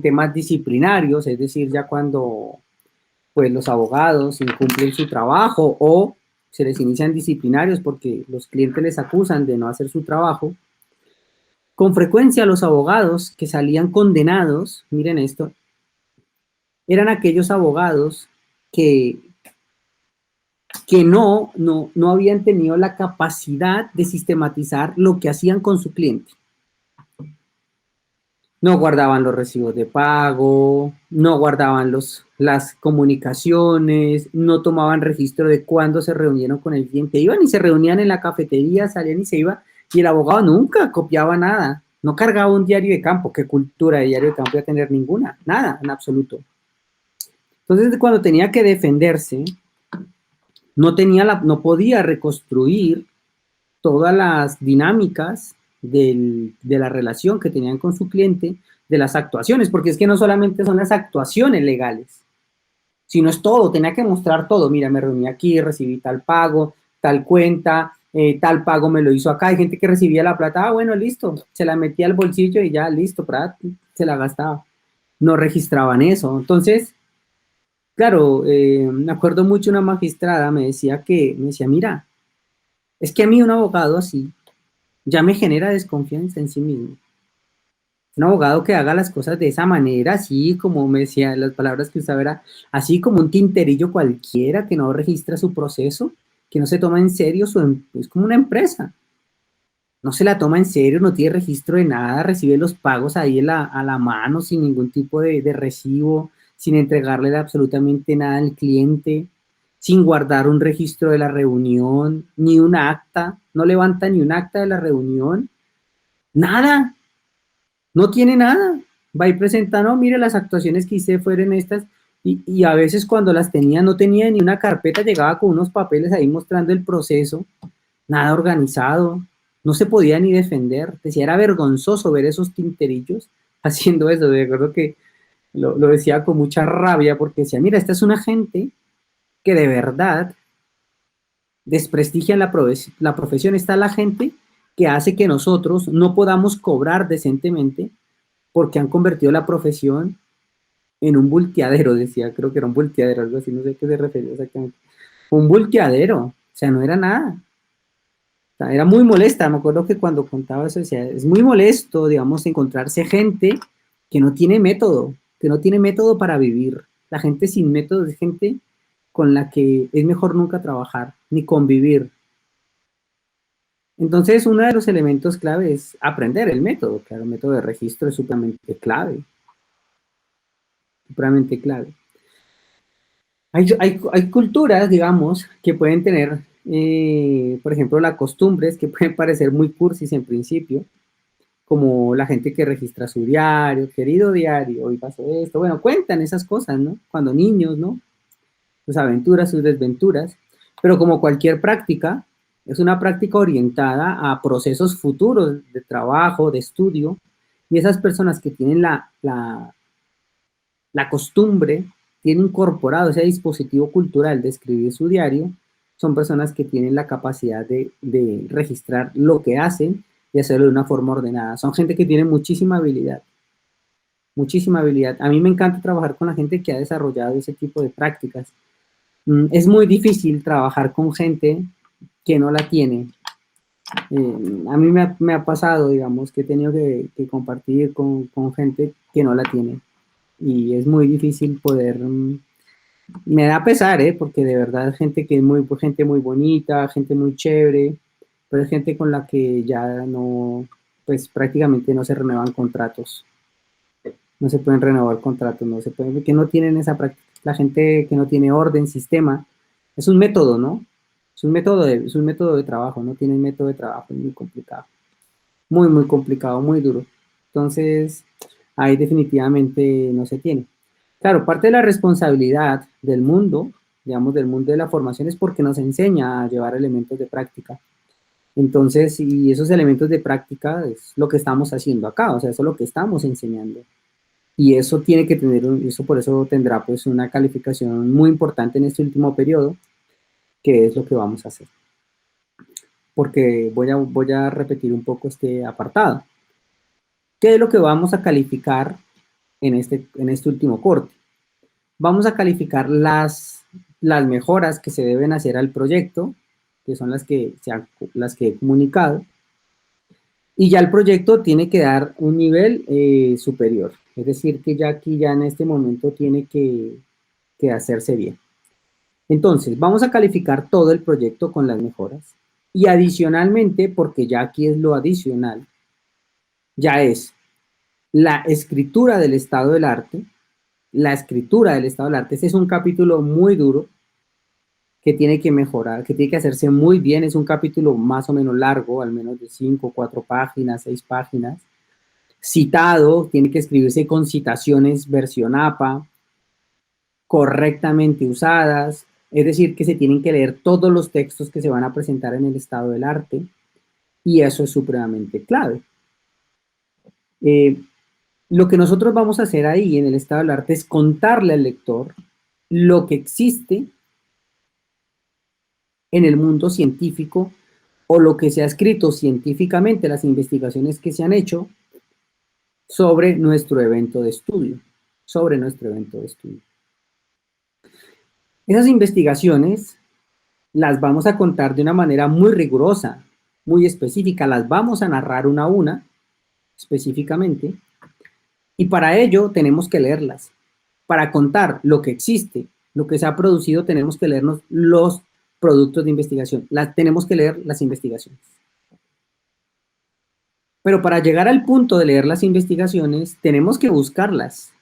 temas disciplinarios, es decir, ya cuando pues los abogados incumplen su trabajo o se les inician disciplinarios porque los clientes les acusan de no hacer su trabajo, con frecuencia los abogados que salían condenados, miren esto, eran aquellos abogados que no habían tenido la capacidad de sistematizar lo que hacían con su cliente. No guardaban los recibos de pago, no guardaban las comunicaciones, no tomaban registro de cuándo se reunieron con el cliente. Iban y se reunían en la cafetería, salían y se iban, y el abogado nunca copiaba nada, no cargaba un diario de campo. ¿Qué cultura de diario de campo iba a tener? Ninguna, nada, en absoluto. Entonces, cuando tenía que defenderse, no podía reconstruir todas las dinámicas de la relación que tenían con su cliente, de las actuaciones, porque es que no solamente son las actuaciones legales, sino es todo, tenía que mostrar todo. Mira, me reuní aquí, recibí tal pago, tal cuenta, tal pago me lo hizo acá. Hay gente que recibía la plata, bueno, listo, se la metía al bolsillo y ya, listo, se la gastaba. No registraban eso. Entonces, claro, me acuerdo mucho una magistrada me decía, mira, es que a mí un abogado así ya me genera desconfianza en sí mismo. Un abogado que haga las cosas de esa manera, así como me decía, las palabras que usaba era así como un tinterillo cualquiera que no registra su proceso, que no se toma en serio, es como una empresa. No se la toma en serio, no tiene registro de nada, recibe los pagos ahí a la mano sin ningún tipo de recibo, sin entregarle absolutamente nada al cliente, sin guardar un registro de la reunión, ni un acta, no levanta ni un acta de la reunión, nada, no tiene nada. Va y presenta, no, mire, las actuaciones que hice fueron estas, y a veces cuando las tenía no tenía ni una carpeta, llegaba con unos papeles ahí mostrando el proceso, nada organizado, no se podía ni defender. Decía, era vergonzoso ver esos tinterillos haciendo eso. De acuerdo que lo decía con mucha rabia porque decía, mira, esta es una gente que de verdad desprestigia la profesión. Está la gente que hace que nosotros no podamos cobrar decentemente porque han convertido la profesión en un bulteadero, decía, creo que era un bulteadero, algo así, no sé a qué se refería exactamente. Un bulteadero, o sea, no era nada. O sea, era muy molesta, me acuerdo que cuando contaba eso decía, es muy molesto, digamos, encontrarse gente que no tiene método para vivir. La gente sin método es gente con la que es mejor nunca trabajar, ni convivir. Entonces, uno de los elementos clave es aprender el método. Claro, el método de registro es supremamente clave. Supremamente clave. Hay culturas, digamos, que pueden tener, por ejemplo, las costumbres que pueden parecer muy cursis en principio, como la gente que registra su diario, querido diario, hoy pasó esto. Bueno, cuentan esas cosas, ¿no? Cuando niños, ¿no? Sus aventuras, sus desventuras. Pero como cualquier práctica, es una práctica orientada a procesos futuros de trabajo, de estudio, y esas personas que tienen la costumbre, tienen incorporado ese dispositivo cultural de escribir su diario, son personas que tienen la capacidad de registrar lo que hacen y hacerlo de una forma ordenada. Son gente que tiene muchísima habilidad. Muchísima habilidad. A mí me encanta trabajar con la gente que ha desarrollado ese tipo de prácticas, Es muy difícil trabajar con gente que no la tiene. A mí me ha pasado, digamos, que he tenido que compartir con gente que no la tiene. Y es muy difícil poder... me da pesar, porque de verdad es gente que es gente muy bonita, gente muy chévere, pero es gente con la que ya no, pues prácticamente no se renuevan contratos. No se pueden renovar contratos, no se pueden, que no tienen esa práctica. La gente que no tiene orden, sistema, es un método, ¿no? Es un método de trabajo, no tienen método de trabajo, es muy complicado. Muy, muy complicado, muy duro. Entonces, ahí definitivamente no se tiene. Claro, parte de la responsabilidad del mundo, digamos, del mundo de la formación es porque nos enseña a llevar elementos de práctica. Entonces, y esos elementos de práctica es lo que estamos haciendo acá, o sea, eso es lo que estamos enseñando. Y eso tiene que tener, eso por eso tendrá pues una calificación muy importante en este último periodo, que es lo que vamos a hacer. Porque voy a repetir un poco este apartado. ¿Qué es lo que vamos a calificar en este último corte? Vamos a calificar las mejoras que se deben hacer al proyecto, que son las que he comunicado, y ya el proyecto tiene que dar un nivel superior, es decir, que ya aquí ya en este momento tiene que hacerse bien. Entonces, vamos a calificar todo el proyecto con las mejoras, y adicionalmente, porque ya aquí es lo adicional, ya es la escritura del estado del arte, la escritura del estado del arte. Ese es un capítulo muy duro que tiene que mejorar, que tiene que hacerse muy bien. Es un capítulo más o menos largo, al menos de 5, 4 páginas, 6 páginas. Citado, tiene que escribirse con citaciones versión APA, correctamente usadas, es decir, que se tienen que leer todos los textos que se van a presentar en el estado del arte, y eso es supremamente clave. Lo que nosotros vamos a hacer ahí en el estado del arte es contarle al lector lo que existe en el mundo científico o lo que se ha escrito científicamente, las investigaciones que se han hecho sobre nuestro evento de estudio, sobre nuestro evento de estudio. Esas investigaciones las vamos a contar de una manera muy rigurosa, muy específica, las vamos a narrar una a una, específicamente, y para ello tenemos que leerlas. Para contar lo que existe, lo que se ha producido, tenemos que leernos los productos de investigación, tenemos que leer las investigaciones. Pero para llegar al punto de leer las investigaciones, tenemos que buscarlas.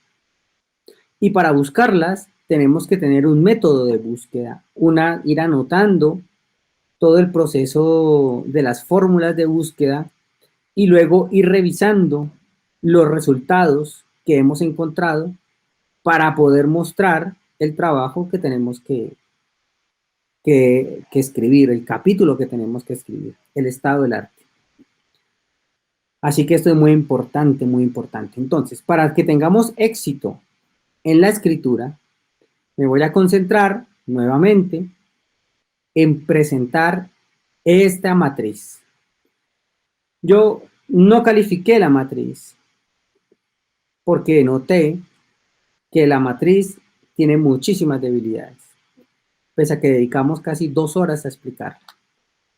Y para buscarlas, tenemos que tener un método de búsqueda, ir anotando todo el proceso de las fórmulas de búsqueda y luego ir revisando los resultados que hemos encontrado para poder mostrar el trabajo que tenemos que escribir, el capítulo que tenemos que escribir, el estado del arte. Así que esto es muy importante, muy importante. Entonces, para que tengamos éxito en la escritura, me voy a concentrar nuevamente en presentar esta matriz. Yo no califiqué la matriz porque noté que la matriz tiene muchísimas debilidades, pese a que dedicamos casi 2 horas a explicarla.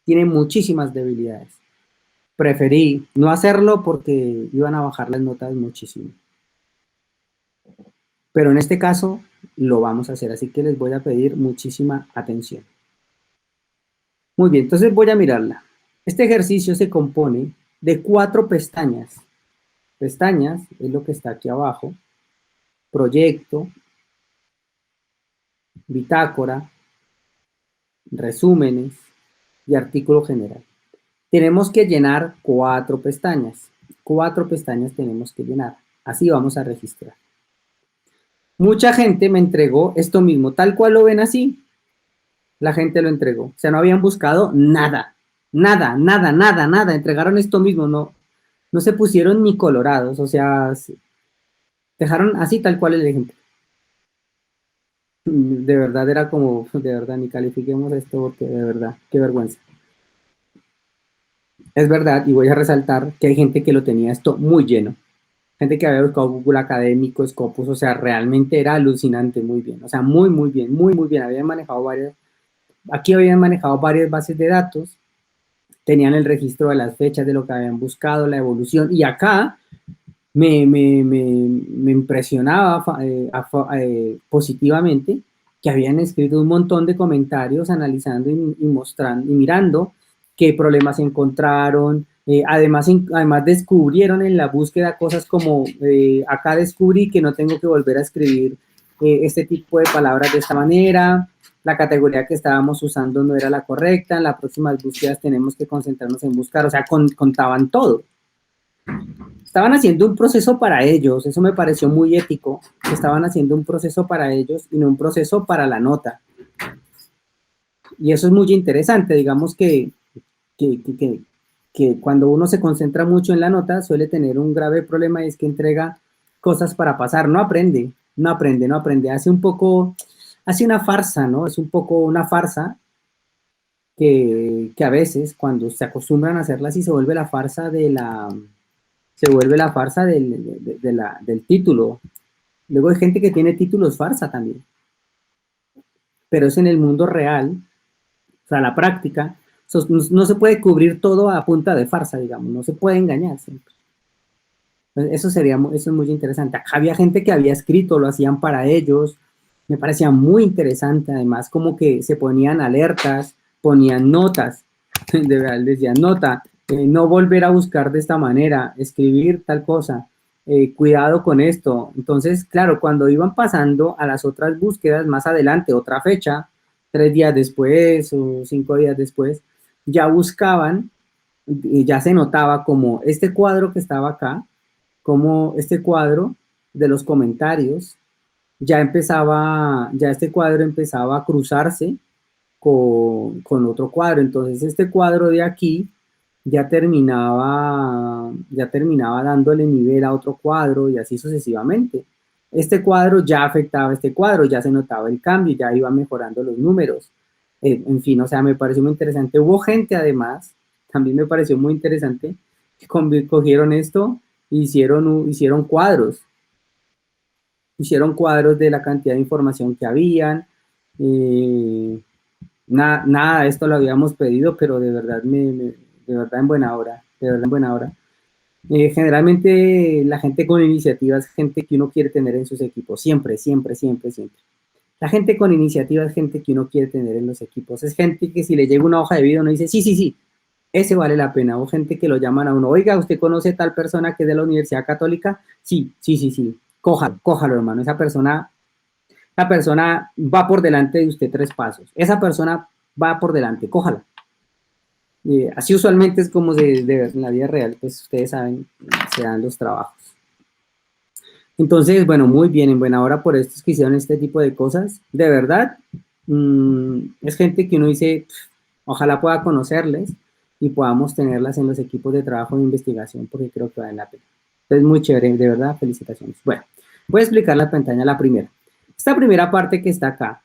Tiene muchísimas debilidades. Preferí no hacerlo porque iban a bajar las notas muchísimo. Pero en este caso lo vamos a hacer, así que les voy a pedir muchísima atención. Muy bien, entonces voy a mirarla. Este ejercicio se compone de 4 pestañas. Pestañas es lo que está aquí abajo. Proyecto, bitácora, resúmenes y artículo general. Tenemos que llenar 4 pestañas. 4 pestañas tenemos que llenar. Así vamos a registrar. Mucha gente me entregó esto mismo, tal cual lo ven así. La gente lo entregó. O sea, no habían buscado nada. Nada, nada, nada, nada. Entregaron esto mismo, no se pusieron ni colorados. O sea, dejaron así tal cual el ejemplo. De verdad era como, de verdad, ni califiquemos esto porque de verdad, qué vergüenza. Es verdad, y voy a resaltar que hay gente que lo tenía esto muy lleno. gente que había buscado Google Académico, Scopus, o sea, realmente era alucinante, muy bien, o sea, muy, muy bien, muy, muy bien. Aquí habían manejado varias bases de datos, tenían el registro de las fechas de lo que habían buscado, la evolución, y acá me impresionaba positivamente que habían escrito un montón de comentarios analizando y mostrando y mirando qué problemas encontraron. Además descubrieron en la búsqueda cosas como acá descubrí que no tengo que volver a escribir este tipo de palabras de esta manera, la categoría que estábamos usando no era la correcta, en las próximas búsquedas tenemos que concentrarnos en buscar, o sea, contaban todo. Estaban haciendo un proceso para ellos, eso me pareció muy ético, que estaban haciendo un proceso para ellos y no un proceso para la nota. Y eso es muy interesante, digamos que, que, que, que cuando uno se concentra mucho en la nota suele tener un grave problema y es que entrega cosas para pasar, no aprende, no aprende, no aprende, hace una farsa, ¿no? Es un poco una farsa que a veces cuando se acostumbran a hacerla así se vuelve la farsa se vuelve la farsa del título. Luego hay gente que tiene títulos farsa también, pero es en el mundo real, o sea, la práctica, no se puede cubrir todo a punta de farsa, digamos, no se puede engañar siempre. Eso es muy interesante. Acá había gente que había escrito, lo hacían para ellos, me parecía muy interesante, además como que se ponían alertas, ponían notas, de verdad, decían nota, no volver a buscar de esta manera, escribir tal cosa, cuidado con esto. Entonces, claro, cuando iban pasando a las otras búsquedas más adelante, otra fecha, 3 días después o 5 días después, ya buscaban y ya se notaba como este cuadro que estaba acá, como este cuadro de los comentarios, ya este cuadro empezaba a cruzarse con otro cuadro. Entonces este cuadro de aquí ya terminaba dándole nivel a otro cuadro y así sucesivamente. Este cuadro ya afectaba a este cuadro, ya se notaba el cambio, ya iba mejorando los números. En fin, o sea, me pareció muy interesante. Hubo gente además, también me pareció muy interesante, que cogieron esto e hicieron cuadros de la cantidad de información que habían. Eh, nada de esto lo habíamos pedido, pero de verdad, de verdad en buena hora, de verdad en buena hora. Generalmente la gente con iniciativa es gente que uno quiere tener en sus equipos, siempre, siempre, siempre, siempre. La gente con iniciativa es gente que uno quiere tener en los equipos, es gente que si le llega una hoja de vida uno dice, sí, sí, sí, ese vale la pena, o gente que lo llaman a uno, oiga, ¿usted conoce tal persona que es de la Universidad Católica? Sí, sí, sí, sí, cójalo, cójalo, hermano, esa persona va por delante de usted 3 pasos, esa persona va por delante, cójala. Así usualmente es como en la vida real, pues ustedes saben, se dan los trabajos. Entonces, bueno, muy bien, en buena hora por estos que hicieron este tipo de cosas. De verdad, es gente que uno dice, ojalá pueda conocerles y podamos tenerlas en los equipos de trabajo de investigación porque creo que valen la pena. Entonces, muy chévere, de verdad, felicitaciones. Bueno, voy a explicar la pantalla, la primera. Esta primera parte que está acá,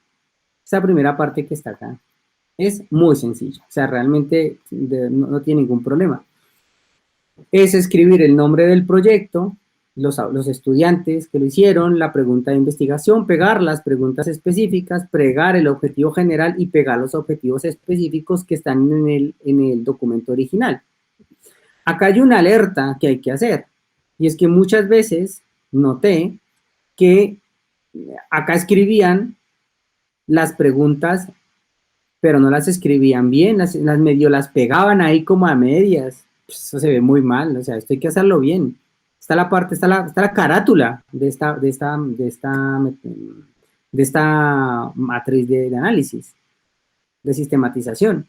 es muy sencilla, o sea, realmente no tiene ningún problema. Es escribir el nombre del proyecto, los estudiantes que lo hicieron, la pregunta de investigación, pegar las preguntas específicas, pegar el objetivo general y pegar los objetivos específicos que están en el documento original. Acá hay una alerta que hay que hacer, y es que muchas veces noté que acá escribían las preguntas, pero no las escribían bien, las medio las pegaban ahí como a medias. Pues eso se ve muy mal, o sea, esto hay que hacerlo bien. Está la carátula de esta matriz de análisis, de sistematización.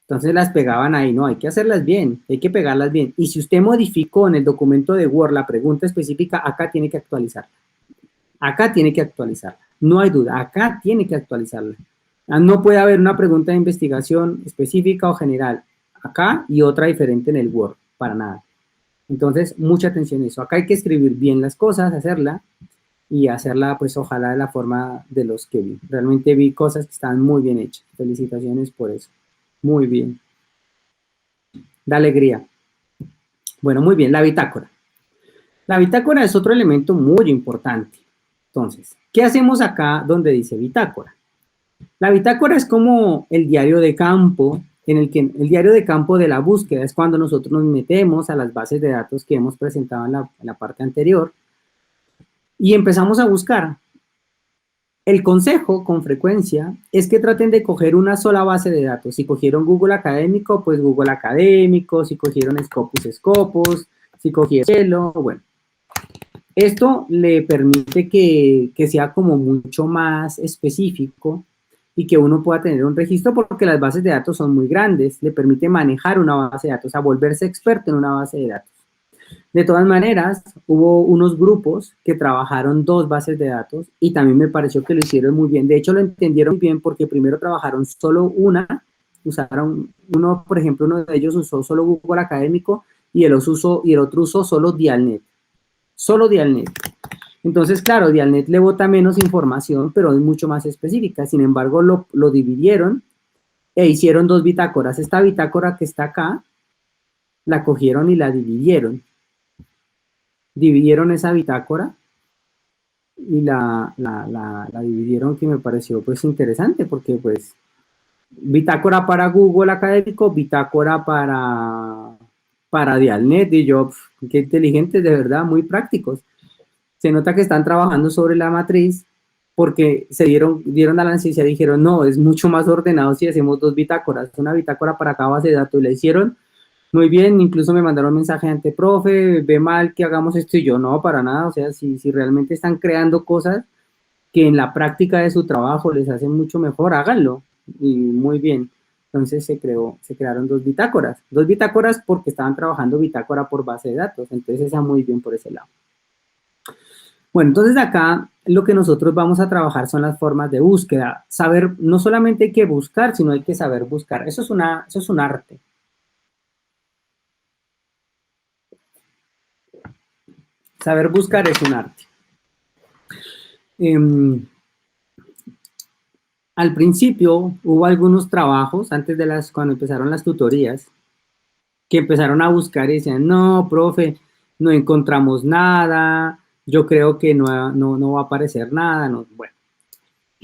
Entonces las pegaban ahí, no, hay que hacerlas bien, hay que pegarlas bien. Y si usted modificó en el documento de Word la pregunta específica, acá tiene que actualizarla. Acá tiene que actualizarla, no hay duda, acá tiene que actualizarla. No puede haber una pregunta de investigación específica o general acá y otra diferente en el Word, para nada. Entonces, mucha atención a eso. Acá hay que escribir bien las cosas, hacerla y hacerla, pues, ojalá de la forma de los que vi. Realmente vi cosas que estaban muy bien hechas. Felicitaciones por eso. Muy bien. Da alegría. Bueno, muy bien, la bitácora. La bitácora es otro elemento muy importante. Entonces, ¿qué hacemos acá donde dice bitácora? La bitácora es como el diario de campo, en el que el diario de campo de la búsqueda es cuando nosotros nos metemos a las bases de datos que hemos presentado en la parte anterior y empezamos a buscar. El consejo con frecuencia es que traten de coger una sola base de datos. Si cogieron Google Académico, pues Google Académico, si cogieron Scopus, Scopus, si cogieron Cielo, bueno. Esto le permite que sea como mucho más específico y que uno pueda tener un registro porque las bases de datos son muy grandes, le permite manejar una base de datos, o sea, volverse experto en una base de datos. De todas maneras, hubo unos grupos que trabajaron dos bases de datos y también me pareció que lo hicieron muy bien. De hecho, lo entendieron muy bien porque primero trabajaron solo una, usaron uno, por ejemplo, uno de ellos usó solo Google Académico y el otro usó solo Dialnet. Solo Dialnet. Entonces, claro, Dialnet le bota menos información, pero es mucho más específica. Sin embargo, lo dividieron e hicieron dos bitácoras. Esta bitácora que está acá, la cogieron y la dividieron. Dividieron esa bitácora y la dividieron, que me pareció pues interesante porque pues bitácora para Google Académico, bitácora para Dialnet, y yo, qué inteligentes, de verdad, muy prácticos. Se nota que están trabajando sobre la matriz porque dieron a la necesidad y dijeron, no, es mucho más ordenado si hacemos dos bitácoras, una bitácora para cada base de datos, y la hicieron muy bien, incluso me mandaron un mensaje ante profe, ve mal que hagamos esto, y yo, no, para nada, o sea, si realmente están creando cosas que en la práctica de su trabajo les hacen mucho mejor, háganlo, y muy bien. Entonces se crearon dos bitácoras porque estaban trabajando bitácora por base de datos, entonces está muy bien por ese lado. Bueno, entonces acá lo que nosotros vamos a trabajar son las formas de búsqueda. Saber, no solamente hay que buscar, sino hay que saber buscar. Eso es un arte. Saber buscar es un arte. Al principio hubo algunos trabajos, cuando empezaron las tutorías, que empezaron a buscar y decían, no, profe, no encontramos nada, yo creo que no va a aparecer nada, no, bueno.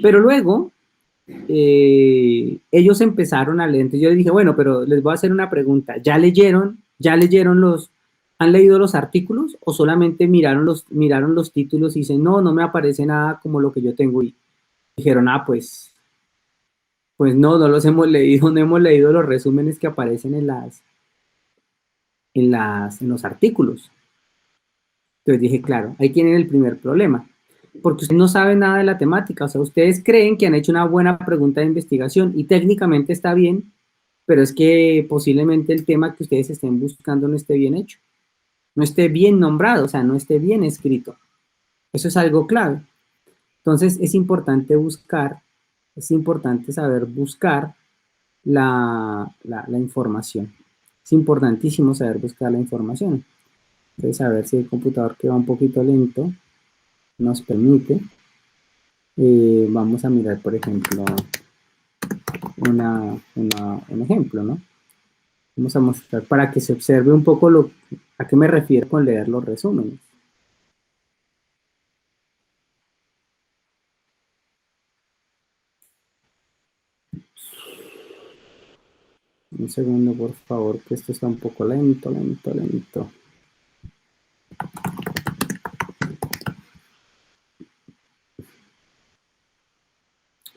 Pero luego ellos empezaron a leer, entonces yo les dije, bueno, pero les voy a hacer una pregunta, han leído los artículos o solamente miraron los títulos y dicen, no me aparece nada como lo que yo tengo? Y dijeron, pues no los hemos leído, no hemos leído los resúmenes que aparecen en los artículos. Entonces dije, claro, ahí tienen el primer problema, porque ustedes no saben nada de la temática, o sea, ustedes creen que han hecho una buena pregunta de investigación y técnicamente está bien, pero es que posiblemente el tema que ustedes estén buscando no esté bien hecho, no esté bien nombrado, o sea, no esté bien escrito. Eso es algo clave. Entonces es importante saber buscar la información. Es importantísimo saber buscar la información. Entonces, a ver si el computador que va un poquito lento nos permite. Vamos a mirar, por ejemplo, un ejemplo, ¿no? Vamos a mostrar para que se observe un poco a qué me refiero con leer los resúmenes. Un segundo, por favor, que esto está un poco lento.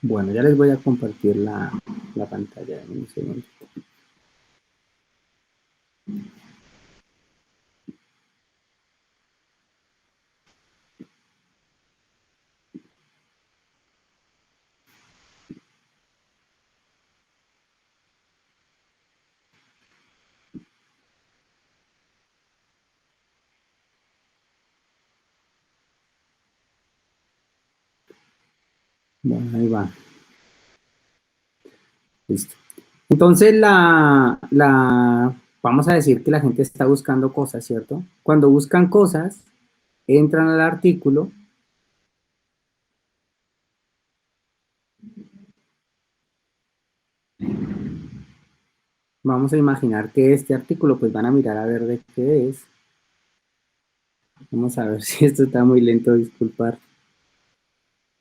Bueno, ya les voy a compartir la pantalla en un segundo. Bueno, ahí va. Listo. Entonces, vamos a decir que la gente está buscando cosas, ¿cierto? Cuando buscan cosas, entran al artículo. Vamos a imaginar que este artículo, pues van a mirar a ver de qué es. Vamos a ver si esto está muy lento, disculpar.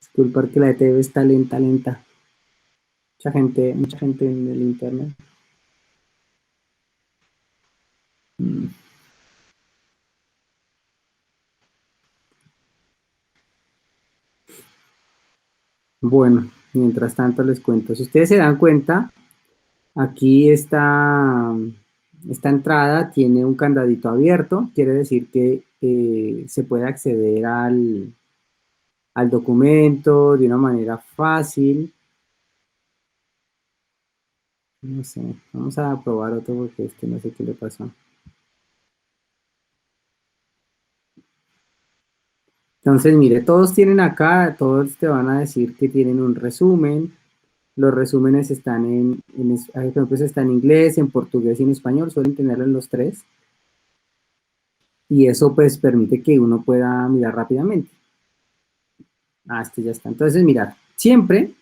Disculpar que la ETV está lenta, lenta. Mucha gente en el internet. Bueno, mientras tanto les cuento. Si ustedes se dan cuenta, aquí esta entrada tiene un candadito abierto, quiere decir que se puede acceder al documento de una manera fácil. No sé, vamos a probar otro porque este no sé qué le pasó. Entonces, mire, todos tienen acá, todos te van a decir que tienen un resumen. Los resúmenes están por ejemplo, está en inglés, en portugués y en español, suelen tenerlo en los tres. Y eso pues permite que uno pueda mirar rápidamente. Ah, este ya está. Entonces, mirar, siempre,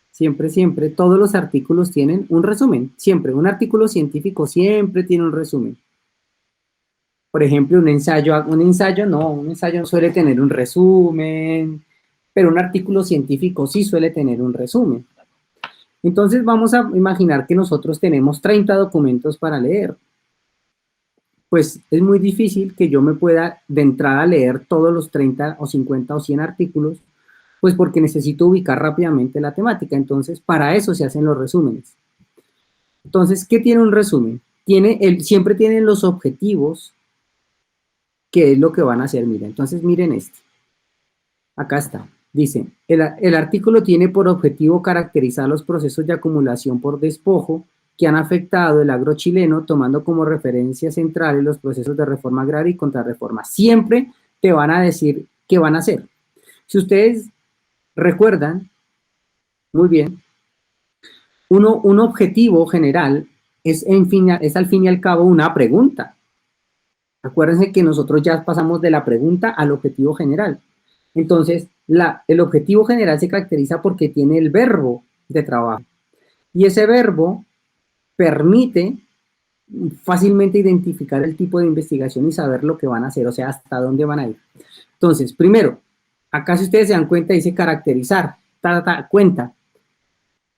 siempre, siempre, todos los artículos tienen un resumen. Siempre, un artículo científico siempre tiene un resumen. Por ejemplo, un ensayo no suele tener un resumen, pero un artículo científico sí suele tener un resumen. Entonces vamos a imaginar que nosotros tenemos 30 documentos para leer. Pues es muy difícil que yo me pueda de entrada leer todos los 30 o 50 o 100 artículos, pues porque necesito ubicar rápidamente la temática. Entonces, para eso se hacen los resúmenes. Entonces, ¿qué tiene un resumen? Siempre tienen los objetivos, que es lo que van a hacer. Miren, entonces miren este. Acá está. Dice, el artículo tiene por objetivo caracterizar los procesos de acumulación por despojo que han afectado el agro chileno, tomando como referencia centrales los procesos de reforma agraria y contrarreforma. Siempre te van a decir qué van a hacer. Si ustedes recuerdan, muy bien, un objetivo general es al fin y al cabo una pregunta. Acuérdense que nosotros ya pasamos de la pregunta al objetivo general. Entonces, el objetivo general se caracteriza porque tiene el verbo de trabajo. Y ese verbo permite fácilmente identificar el tipo de investigación y saber lo que van a hacer, o sea, hasta dónde van a ir. Entonces, primero, acá si ustedes se dan cuenta, dice caracterizar, cuenta.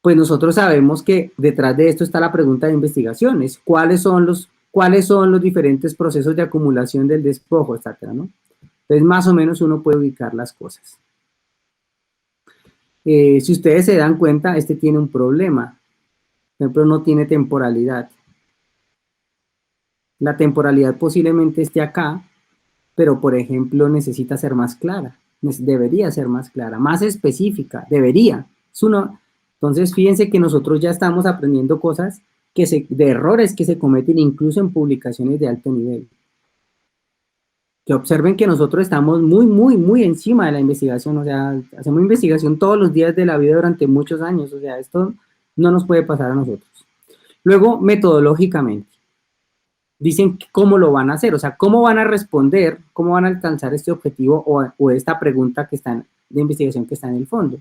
Pues nosotros sabemos que detrás de esto está la pregunta de investigaciones. ¿Cuáles son los diferentes procesos de acumulación del despojo, etcétera, ¿no? Entonces, más o menos uno puede ubicar las cosas. Si ustedes se dan cuenta, este tiene un problema. Por ejemplo, no tiene temporalidad. La temporalidad posiblemente esté acá, pero, por ejemplo, necesita ser más clara. Debería ser más clara, más específica. Debería. Entonces, fíjense que nosotros ya estamos aprendiendo cosas de errores que se cometen incluso en publicaciones de alto nivel. Que observen que nosotros estamos muy, muy, muy encima de la investigación, o sea, hacemos investigación todos los días de la vida durante muchos años, o sea, esto no nos puede pasar a nosotros. Luego, metodológicamente, dicen cómo lo van a hacer, o sea, cómo van a responder, cómo van a alcanzar este objetivo o esta pregunta de investigación que está en el fondo.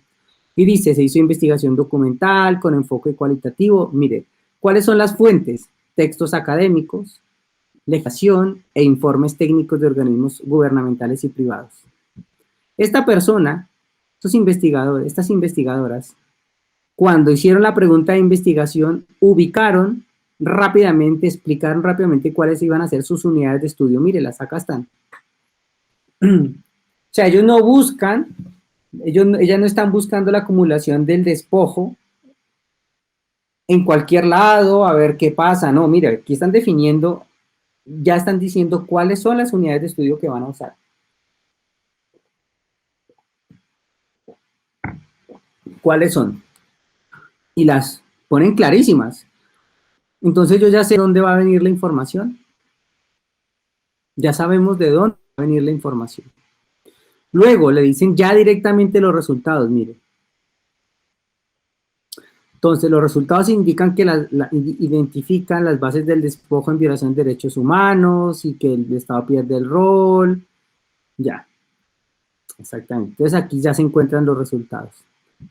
Y dice, se hizo investigación documental con enfoque cualitativo. Mire, ¿cuáles son las fuentes? Textos académicos, legislación e informes técnicos de organismos gubernamentales y privados. Esta persona, estas investigadoras, cuando hicieron la pregunta de investigación, ubicaron rápidamente, explicaron rápidamente cuáles iban a ser sus unidades de estudio. Mírelas, acá están. O sea, ellos no buscan, ellas no están buscando la acumulación del despojo en cualquier lado, a ver qué pasa. No, mire, aquí están definiendo, ya están diciendo cuáles son las unidades de estudio que van a usar. ¿Cuáles son? Y las ponen clarísimas. Entonces yo ya sé dónde va a venir la información. Ya sabemos de dónde va a venir la información. Luego le dicen ya directamente los resultados, mire. Entonces los resultados indican que identifican las bases del despojo en violación de derechos humanos y que el Estado pierde el rol. Ya. Exactamente. Entonces aquí ya se encuentran los resultados.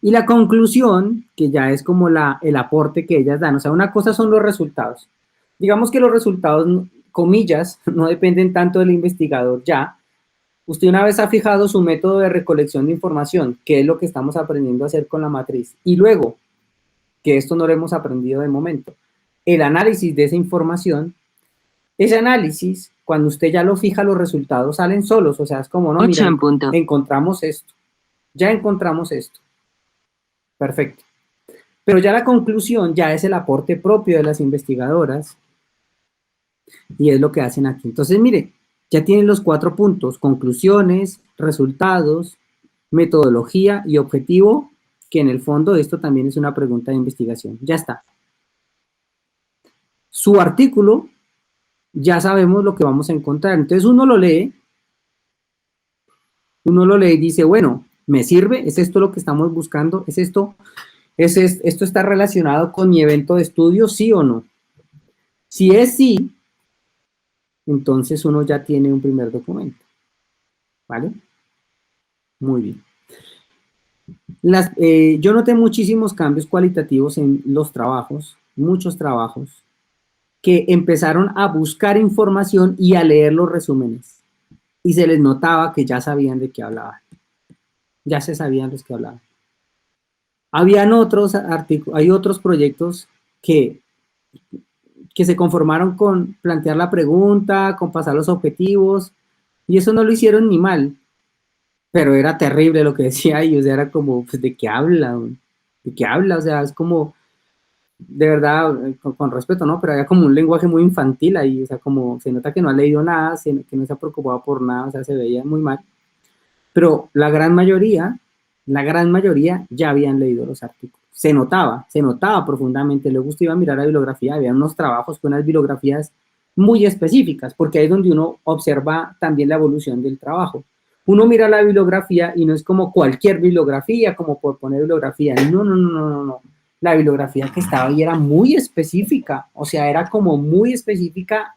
Y la conclusión, que ya es como el aporte que ellas dan. O sea, una cosa son los resultados. Digamos que los resultados, comillas, no dependen tanto del investigador ya, usted una vez ha fijado su método de recolección de información, que es lo que estamos aprendiendo a hacer con la matriz, y luego, que esto no lo hemos aprendido de momento, el análisis de esa información, ese análisis, cuando usted ya lo fija, los resultados salen solos, o sea, es como, no, mira, encontramos esto, ya encontramos esto, perfecto. Pero ya la conclusión ya es el aporte propio de las investigadoras y es lo que hacen aquí. Entonces, mire, ya tienen los 4 puntos: conclusiones, resultados, metodología y objetivo, que en el fondo esto también es una pregunta de investigación. Ya está. Su artículo, ya sabemos lo que vamos a encontrar. Entonces uno lo lee y dice, bueno, ¿me sirve? ¿Es esto lo que estamos buscando? ¿Es esto? ¿Esto está relacionado con mi evento de estudio? ¿Sí o no? Si es sí, entonces uno ya tiene un primer documento. ¿Vale? Muy bien. Yo noté muchísimos cambios cualitativos en los trabajos, muchos trabajos, que empezaron a buscar información y a leer los resúmenes. Y se les notaba que ya sabían de qué hablaban. Ya se sabían los que hablaban. Habían otros artículos, hay otros proyectos que se conformaron con plantear la pregunta, con pasar los objetivos, y eso no lo hicieron ni mal, pero era terrible lo que decía ellos, era como, pues, ¿de qué habla? ¿De qué habla? O sea, es como, de verdad, con respeto, ¿no? Pero había como un lenguaje muy infantil ahí, o sea, como se nota que no ha leído nada, que no se ha preocupado por nada, o sea, se veía muy mal. Pero la gran mayoría ya habían leído los artículos. Se notaba profundamente. Luego usted iba a mirar la bibliografía, había unos trabajos con unas bibliografías muy específicas, porque ahí es donde uno observa también la evolución del trabajo. Uno mira la bibliografía y no es como cualquier bibliografía, como por poner bibliografía. No. La bibliografía que estaba ahí era muy específica, o sea, era como muy específica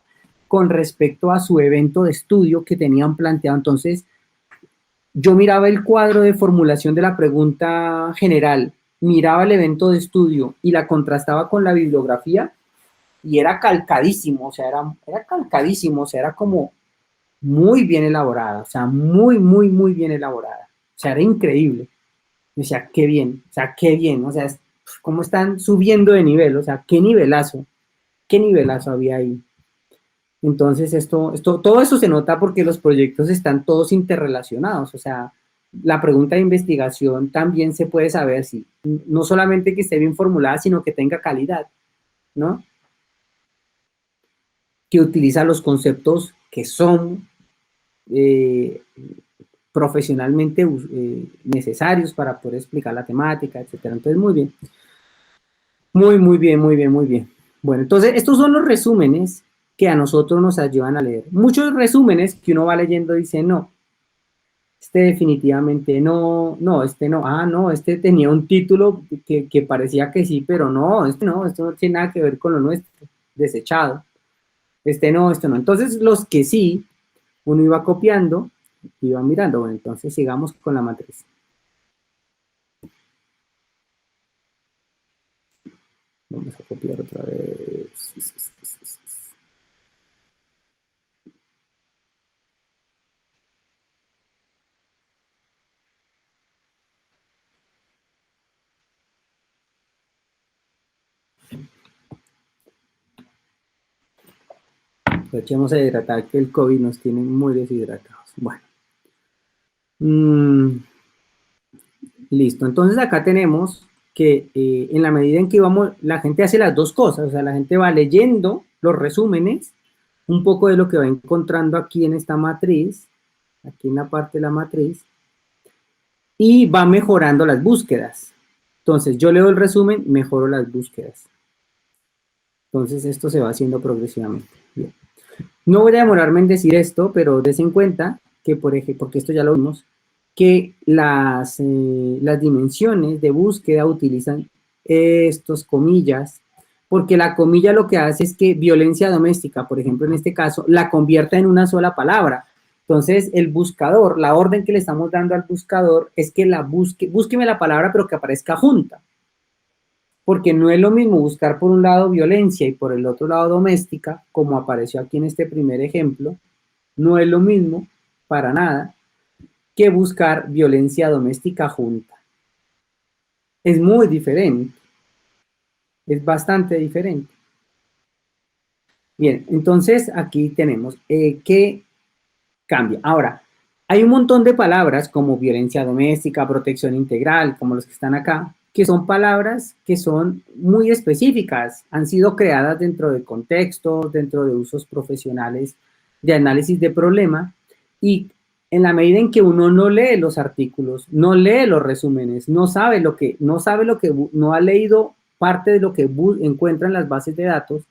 con respecto a su evento de estudio que tenían planteado. Entonces, yo miraba el cuadro de formulación de la pregunta general, miraba el evento de estudio y la contrastaba con la bibliografía y era calcadísimo, o sea, era calcadísimo, o sea, era como muy bien elaborada, o sea, muy bien elaborada. O sea, era increíble. O sea, qué bien, o sea, cómo están subiendo de nivel, o sea, qué nivelazo había ahí. Entonces, todo eso se nota porque los proyectos están todos interrelacionados, o sea, la pregunta de investigación también se puede saber si, no solamente que esté bien formulada, sino que tenga calidad, ¿no? Que utiliza los conceptos que son profesionalmente necesarios para poder explicar la temática, etcétera. Entonces, muy bien. Muy bien. Bueno, entonces, estos son los resúmenes que a nosotros nos ayudan a leer. Muchos resúmenes que uno va leyendo dice, no, este definitivamente no, este no, no, este tenía un título que parecía que sí, pero no, esto no tiene nada que ver con lo nuestro, desechado. Este no. Entonces, los que sí, uno iba copiando, iba mirando. Bueno, entonces sigamos con la matriz. Vamos a copiar otra vez. Echemos a hidratar, que el COVID nos tiene muy deshidratados. Bueno. Listo. Entonces acá tenemos que en la medida en que la gente hace las dos cosas, o sea, la gente va leyendo los resúmenes, un poco de lo que va encontrando aquí en esta matriz, aquí en la parte de la matriz, y va mejorando las búsquedas. Entonces, yo leo el resumen, mejoro las búsquedas. Entonces, esto se va haciendo progresivamente. Bien. No voy a demorarme en decir esto, pero des en cuenta que, por ejemplo, porque esto ya lo vimos, que las dimensiones de búsqueda utilizan estos comillas, porque la comilla lo que hace es que violencia doméstica, por ejemplo, en este caso, la convierta en una sola palabra. Entonces, el buscador, la orden que le estamos dando al buscador es que búsqueme la palabra, pero que aparezca junta. Porque no es lo mismo buscar por un lado violencia y por el otro lado doméstica, como apareció aquí en este primer ejemplo, no es lo mismo para nada que buscar violencia doméstica junta. Es muy diferente, es bastante diferente. Bien, entonces aquí tenemos que cambia. Ahora, hay un montón de palabras como violencia doméstica, protección integral, como los que están acá, que son palabras que son muy específicas, han sido creadas dentro de contextos, dentro de usos profesionales de análisis de problema, y en la medida en que uno no lee los artículos, no lee los resúmenes, no ha leído parte de lo que encuentra en las bases de datos,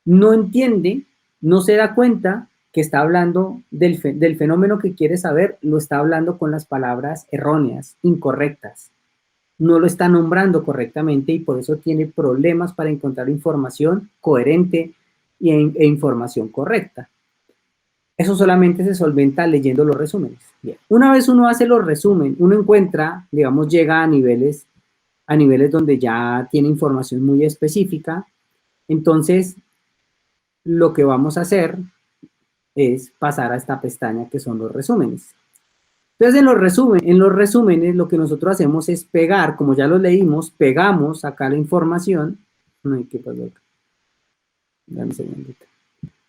no entiende, no se da cuenta que está hablando del fenómeno que quiere saber, lo está hablando con las palabras erróneas, incorrectas. No lo está nombrando correctamente y por eso tiene problemas para encontrar información coherente e información correcta. Eso solamente se solventa leyendo los resúmenes. Bien. Una vez uno hace los resúmenes, uno encuentra, digamos, llega a niveles donde ya tiene información muy específica. Entonces, lo que vamos a hacer es pasar a esta pestaña que son los resúmenes. Entonces, en los resúmenes lo que nosotros hacemos es pegar, como ya lo leímos, pegamos acá la información. Ay, ¿qué pasó acá? Dame un segundito.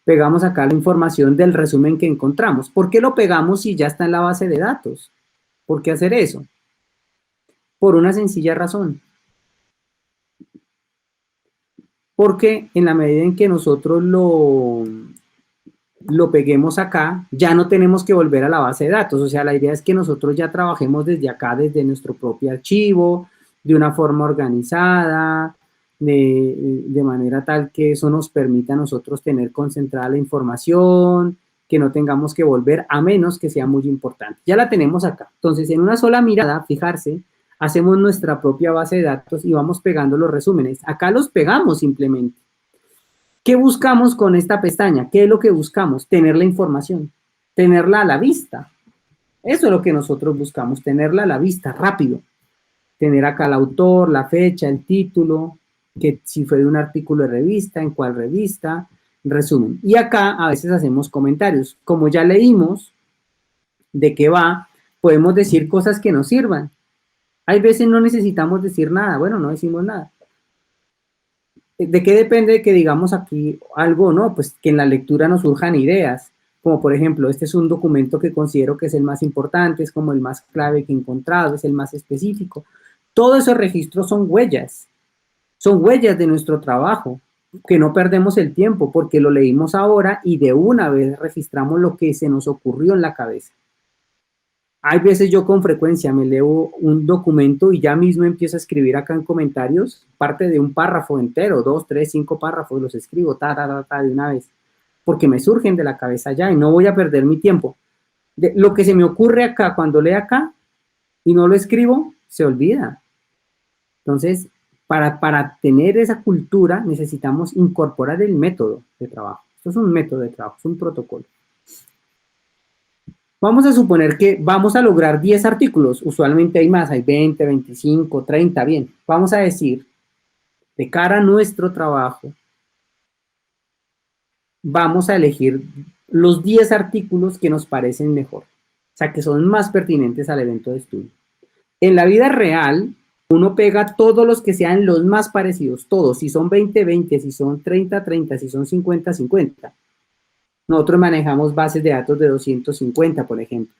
Pegamos acá la información del resumen que encontramos. ¿Por qué lo pegamos si ya está en la base de datos? ¿Por qué hacer eso? Por una sencilla razón. Porque en la medida en que nosotros lo peguemos acá, ya no tenemos que volver a la base de datos. O sea, la idea es que nosotros ya trabajemos desde acá, desde nuestro propio archivo, de una forma organizada, de manera tal que eso nos permita a nosotros tener concentrada la información, que no tengamos que volver, a menos que sea muy importante. Ya la tenemos acá. Entonces, en una sola mirada, fijarse, hacemos nuestra propia base de datos y vamos pegando los resúmenes. Acá los pegamos simplemente. ¿Qué buscamos con esta pestaña? ¿Qué es lo que buscamos? Tener la información, tenerla a la vista. Eso es lo que nosotros buscamos, tenerla a la vista, rápido. Tener acá el autor, la fecha, el título, que si fue de un artículo de revista, en cuál revista, resumen. Y acá a veces hacemos comentarios. Como ya leímos de qué va, podemos decir cosas que nos sirvan. Hay veces no necesitamos decir nada, bueno, no decimos nada. ¿De qué depende que digamos aquí algo, no? Pues que en la lectura nos surjan ideas, como por ejemplo, este es un documento que considero que es el más importante, es como el más clave que he encontrado, es el más específico. Todos esos registros son huellas de nuestro trabajo, que no perdemos el tiempo porque lo leímos ahora y de una vez registramos lo que se nos ocurrió en la cabeza. Hay veces yo con frecuencia me leo un documento y ya mismo empiezo a escribir acá en comentarios parte de un párrafo entero, 2, 3, 5 párrafos, los escribo de una vez, porque me surgen de la cabeza ya y no voy a perder mi tiempo. Lo que se me ocurre acá, cuando leo acá y no lo escribo, se olvida. Entonces, para tener esa cultura necesitamos incorporar el método de trabajo. Esto es un método de trabajo, es un protocolo. Vamos a suponer que vamos a lograr 10 artículos, usualmente hay más, hay 20, 25, 30, bien. Vamos a decir, de cara a nuestro trabajo, vamos a elegir los 10 artículos que nos parecen mejor, o sea, que son más pertinentes al evento de estudio. En la vida real, uno pega todos los que sean los más parecidos, todos, si son 20, 20, si son 30, 30, si son 50, 50. Nosotros manejamos bases de datos de 250, por ejemplo,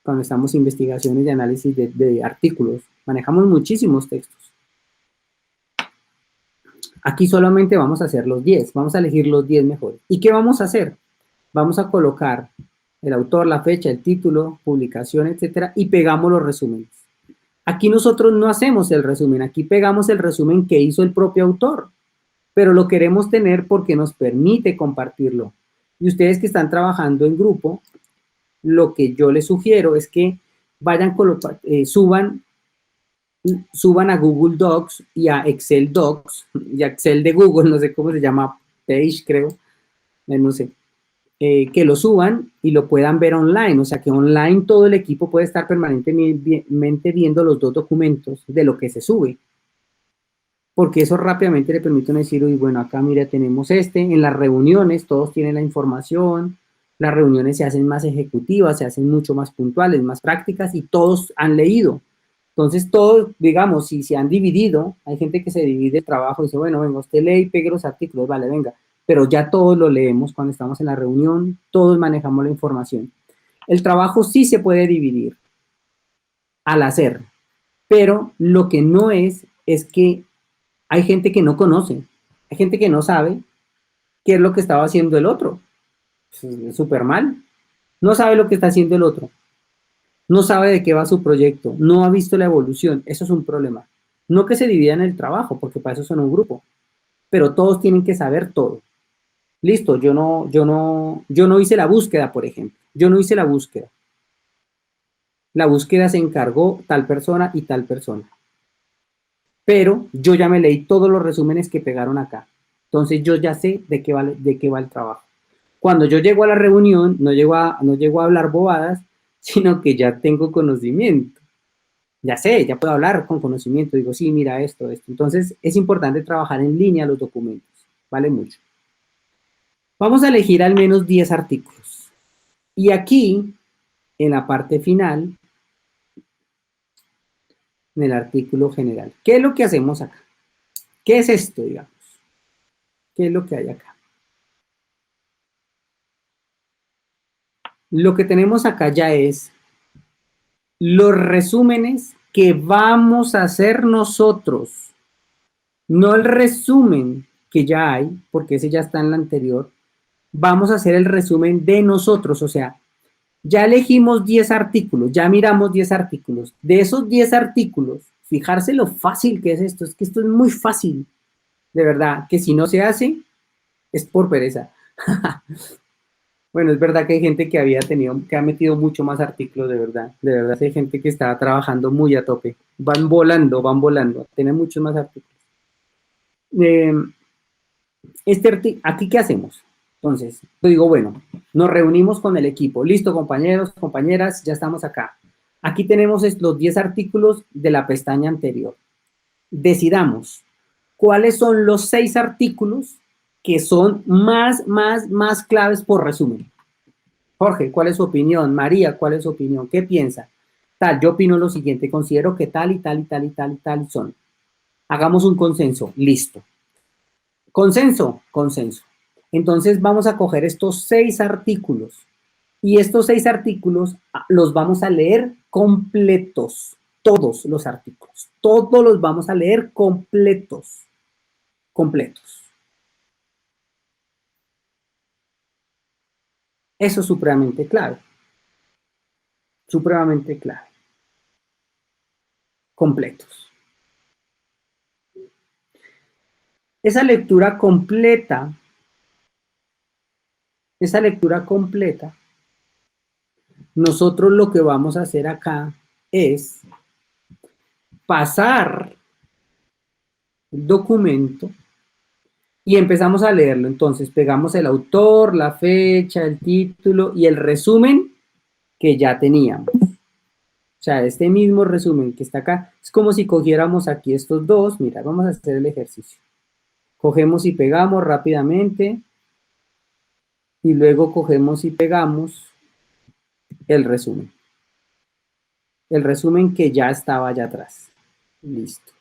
cuando estamos en investigaciones y análisis de artículos. Manejamos muchísimos textos. Aquí solamente vamos a hacer los 10, vamos a elegir los 10 mejores. ¿Y qué vamos a hacer? Vamos a colocar el autor, la fecha, el título, publicación, etcétera, y pegamos los resúmenes. Aquí nosotros no hacemos el resumen, aquí pegamos el resumen que hizo el propio autor, pero lo queremos tener porque nos permite compartirlo. Y ustedes que están trabajando en grupo, lo que yo les sugiero es que vayan, suban a Google Docs y a Excel Docs, y a Excel de Google, no sé cómo se llama, Page creo, no sé, que lo suban y lo puedan ver online, o sea que online todo el equipo puede estar permanentemente viendo los dos documentos de lo que se sube. Porque eso rápidamente le permite decir, uy, bueno, acá mira, tenemos en las reuniones todos tienen la información, Las reuniones se hacen más ejecutivas, se hacen mucho más puntuales, más prácticas y todos han leído. Entonces todos, digamos, si se han dividido, hay gente que se divide el trabajo y dice, bueno, venga, usted lee y pegue los artículos, vale, venga. Pero ya todos lo leemos cuando estamos en la reunión, todos manejamos la información. El trabajo sí se puede dividir al hacer, pero lo que no es que hay gente que no conoce, hay gente que no sabe qué es lo que estaba haciendo el otro. Es súper mal. No sabe lo que está haciendo el otro. No sabe de qué va su proyecto. No ha visto la evolución. Eso es un problema. No que se dividan el trabajo, porque para eso son un grupo. Pero todos tienen que saber todo. Listo, yo no hice la búsqueda, por ejemplo. Yo no hice la búsqueda. La búsqueda se encargó tal persona y tal persona. Pero yo ya me leí todos los resúmenes que pegaron acá. Entonces yo ya sé de qué va el trabajo. Cuando yo llego a la reunión, no llego a hablar bobadas, sino que ya tengo conocimiento. Ya sé, ya puedo hablar con conocimiento. Digo, sí, mira esto, esto. Entonces es importante trabajar en línea los documentos. Vale mucho. Vamos a elegir al menos 10 artículos. Y aquí, en la parte final, en el artículo general, ¿qué es lo que hacemos acá? ¿Qué es esto, digamos? ¿Qué es lo que hay acá? Lo que tenemos acá ya es los resúmenes que vamos a hacer nosotros, no el resumen que ya hay, porque ese ya está en la anterior. Vamos a hacer el resumen de nosotros, o sea, ya elegimos 10 artículos, ya miramos 10 artículos. De esos 10 artículos, fijarse lo fácil que es que esto es muy fácil, de verdad, que si no se hace, es por pereza. Bueno, es verdad que hay gente que ha metido mucho más artículos, de verdad, hay gente que está trabajando muy a tope, van volando, tienen muchos más artículos. Eh, aquí, ¿qué hacemos? Entonces, yo digo, bueno, nos reunimos con el equipo, listo, compañeros, compañeras, ya estamos acá. Aquí tenemos los 10 artículos de la pestaña anterior. Decidamos cuáles son los 6 artículos que son más claves por resumen. Jorge, ¿cuál es su opinión? María, ¿cuál es su opinión? ¿Qué piensa? Tal, yo opino lo siguiente, considero que tal y tal y tal y tal y tal son. Hagamos un consenso, listo. Consenso, consenso. Entonces vamos a coger estos 6 artículos y estos 6 artículos los vamos a leer completos, todos los artículos, todos los vamos a leer completos, completos. Eso es supremamente clave, completos. Esa lectura completa, esa lectura completa, nosotros lo que vamos a hacer acá es pasar el documento y empezamos a leerlo. Entonces pegamos el autor, la fecha, el título y el resumen que ya teníamos. O sea, este mismo resumen que está acá, es como si cogiéramos aquí estos dos. Mira, vamos a hacer el ejercicio. Cogemos y pegamos rápidamente y luego cogemos y pegamos el resumen. El resumen que ya estaba allá atrás. Listo.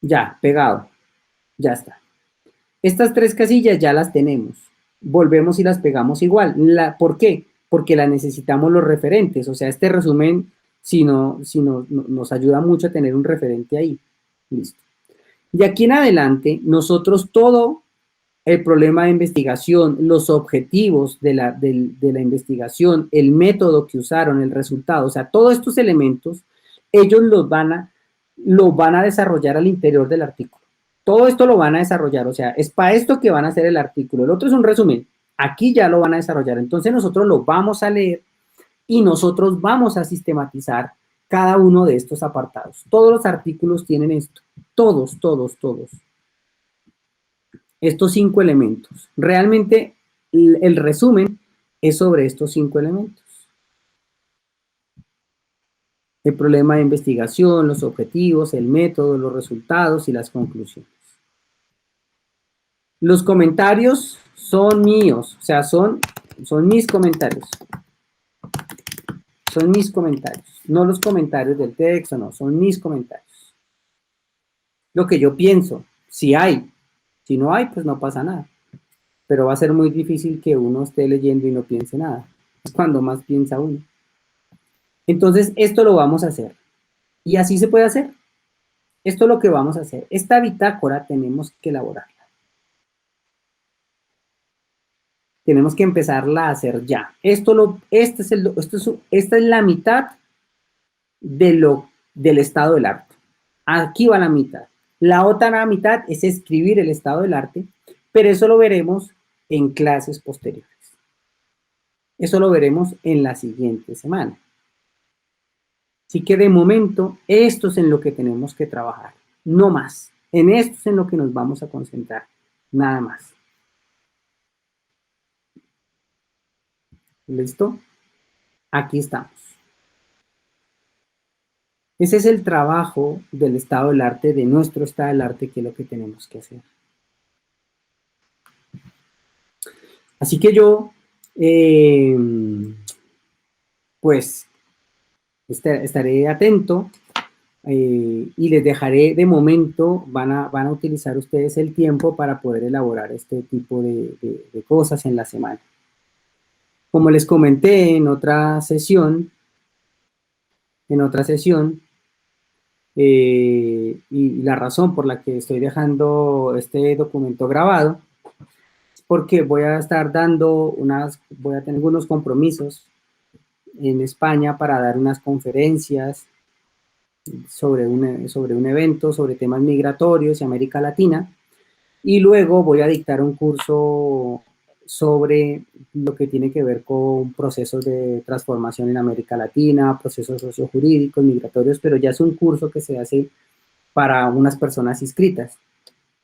Ya, pegado. Ya está. Estas 3 casillas ya las tenemos. Volvemos y las pegamos igual. ¿Por qué? Porque la necesitamos los referentes. O sea, este resumen, nos ayuda mucho a tener un referente ahí. Listo. De aquí en adelante, nosotros todo el problema de investigación, los objetivos de la investigación, el método que usaron, el resultado, o sea, todos estos elementos, ellos lo van a desarrollar al interior del artículo. Todo esto lo van a desarrollar, o sea, es para esto que van a hacer el artículo. El otro es un resumen. Aquí ya lo van a desarrollar. Entonces nosotros lo vamos a leer y nosotros vamos a sistematizar cada uno de estos apartados. Todos los artículos tienen esto. Todos, todos, todos. Estos 5 elementos. Realmente el resumen es sobre estos 5 elementos. El problema de investigación, los objetivos, el método, los resultados y las conclusiones. Los comentarios son míos, o sea, son mis comentarios. Son mis comentarios, no los comentarios del texto, no, son mis comentarios. Lo que yo pienso, si hay, si no hay, pues no pasa nada. Pero va a ser muy difícil que uno esté leyendo y no piense nada. Es cuando más piensa uno. Entonces, esto lo vamos a hacer. Y así se puede hacer. Esto es lo que vamos a hacer. Esta bitácora tenemos que elaborarla. Tenemos que empezarla a hacer ya. Esta es la mitad del estado del arte. Aquí va la mitad. La otra mitad es escribir el estado del arte, pero eso lo veremos en clases posteriores. Eso lo veremos en la siguiente semana. Así que de momento, esto es en lo que tenemos que trabajar, no más. En esto es en lo que nos vamos a concentrar, nada más. ¿Listo? Aquí estamos. Ese es el trabajo del estado del arte, de nuestro estado del arte, que es lo que tenemos que hacer. Así que yo, pues, estaré atento y les dejaré de momento, van a utilizar ustedes el tiempo para poder elaborar este tipo de cosas en la semana. Como les comenté en otra sesión, y la razón por la que estoy dejando este documento grabado, es porque voy a tener algunos compromisos en España para dar unas conferencias sobre un evento, sobre temas migratorios y América Latina, y luego voy a dictar un curso sobre lo que tiene que ver con procesos de transformación en América Latina, procesos sociojurídicos, migratorios, pero ya es un curso que se hace para unas personas inscritas.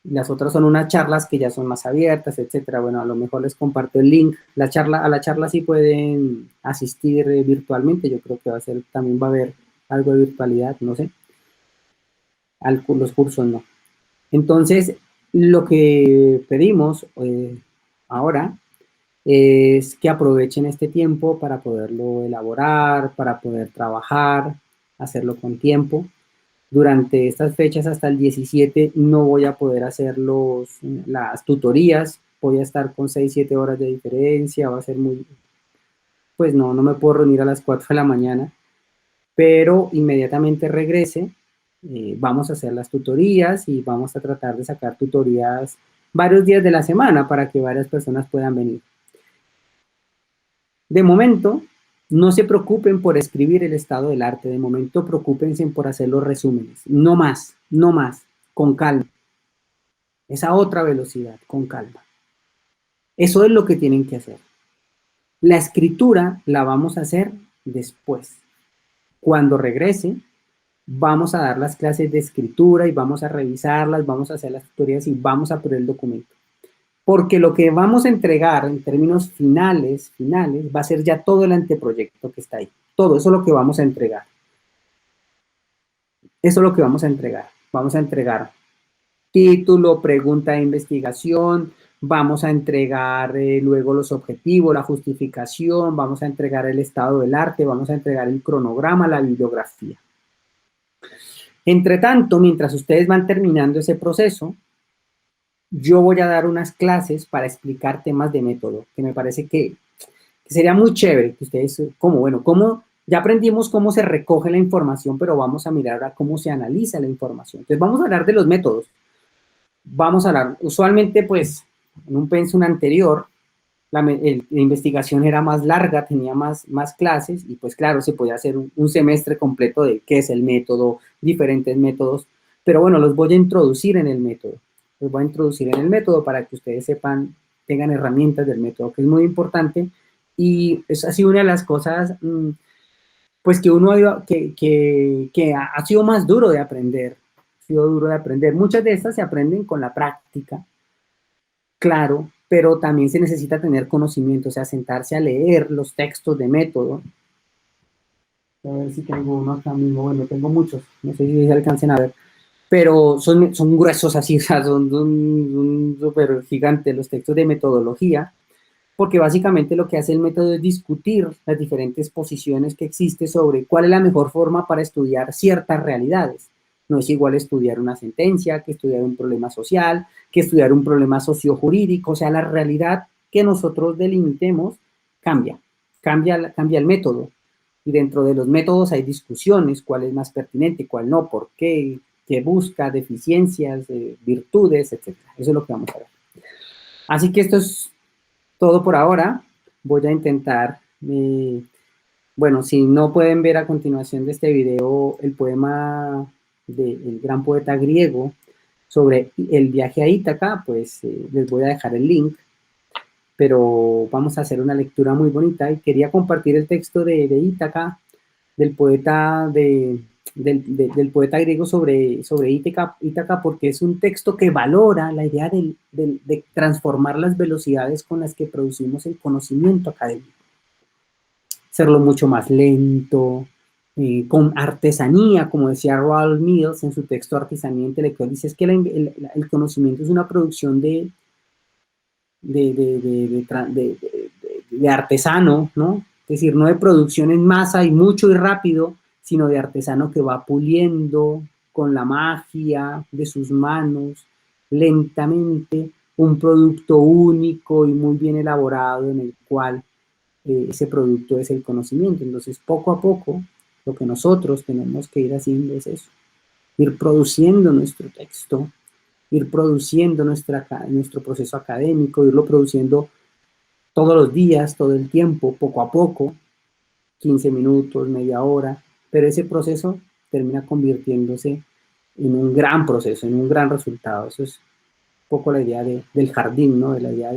Las otras son unas charlas que ya son más abiertas, etcétera. Bueno, a lo mejor les comparto el link. A la charla sí pueden asistir virtualmente. Yo creo que también va a haber algo de virtualidad, no sé. Los cursos no. Entonces, lo que pedimos ahora es que aprovechen este tiempo para poderlo elaborar, para poder trabajar, hacerlo con tiempo. Durante estas fechas hasta el 17 no voy a poder hacer las tutorías, voy a estar con 6-7 horas de diferencia, va a ser pues no me puedo reunir a las 4 de la mañana, pero inmediatamente regrese, vamos a hacer las tutorías y vamos a tratar de sacar tutorías varios días de la semana para que varias personas puedan venir. De momento, no se preocupen por escribir el estado del arte, de momento preocúpense por hacer los resúmenes, no más, con calma. Esa otra velocidad, con calma. Eso es lo que tienen que hacer. La escritura la vamos a hacer después. Cuando regrese, vamos a dar las clases de escritura y vamos a revisarlas, vamos a hacer las tutorías y vamos a poner el documento. Porque lo que vamos a entregar en términos finales, va a ser ya todo el anteproyecto que está ahí. Todo eso es lo que vamos a entregar. Eso es lo que vamos a entregar. Vamos a entregar título, pregunta de investigación, vamos a entregar luego los objetivos, la justificación, vamos a entregar el estado del arte, vamos a entregar el cronograma, la bibliografía. Entre tanto, mientras ustedes van terminando ese proceso, yo voy a dar unas clases para explicar temas de método, que me parece que sería muy chévere que ustedes, ya aprendimos cómo se recoge la información, pero vamos a mirar ahora cómo se analiza la información. Entonces vamos a hablar de los métodos. Vamos a hablar, usualmente pues, en un pensum anterior, la investigación era más larga, tenía más clases, y pues claro, se podía hacer un semestre completo de qué es el método, diferentes métodos, pero bueno, los voy a introducir en el método. Los voy a introducir en el método para que ustedes sepan, tengan herramientas del método, que es muy importante, y es así una de las cosas, pues que ha sido más duro de aprender, Muchas de estas se aprenden con la práctica, claro, pero también se necesita tener conocimiento, o sea, sentarse a leer los textos de método. A ver si tengo uno acá mismo, bueno, tengo muchos, no sé si se alcancen a ver. pero son gruesos así, o sea, son súper gigantes los textos de metodología, porque básicamente lo que hace el método es discutir las diferentes posiciones que existen sobre cuál es la mejor forma para estudiar ciertas realidades. No es igual estudiar una sentencia que estudiar un problema social, que estudiar un problema sociojurídico, o sea, la realidad que nosotros delimitemos cambia el método. Y dentro de los métodos hay discusiones, cuál es más pertinente, cuál no, por qué, qué busca, deficiencias, virtudes, etc. Eso es lo que vamos a ver. Así que esto es todo por ahora. Voy a intentar, bueno, si no pueden ver a continuación de este video el poema del gran poeta griego sobre el viaje a Ítaca, pues les voy a dejar el link, pero vamos a hacer una lectura muy bonita y quería compartir el texto de Ítaca, del poeta del poeta griego sobre Ítaca, porque es un texto que valora la idea de transformar las velocidades con las que producimos el conocimiento académico. Hacerlo mucho más lento, con artesanía, como decía Roald Mills en su texto Artesanía Intelectual, dice es que el conocimiento es una producción de artesano, ¿no? Es decir, no de producción en masa y mucho y rápido, sino de artesano que va puliendo con la magia de sus manos, lentamente, un producto único y muy bien elaborado en el cual ese producto es el conocimiento. Entonces, poco a poco, lo que nosotros tenemos que ir haciendo es eso, ir produciendo nuestro texto, ir produciendo nuestro proceso académico, irlo produciendo todos los días, todo el tiempo, poco a poco, 15 minutos, media hora, pero ese proceso termina convirtiéndose en un gran proceso, en un gran resultado. Eso es un poco la idea del jardín, ¿no? De la idea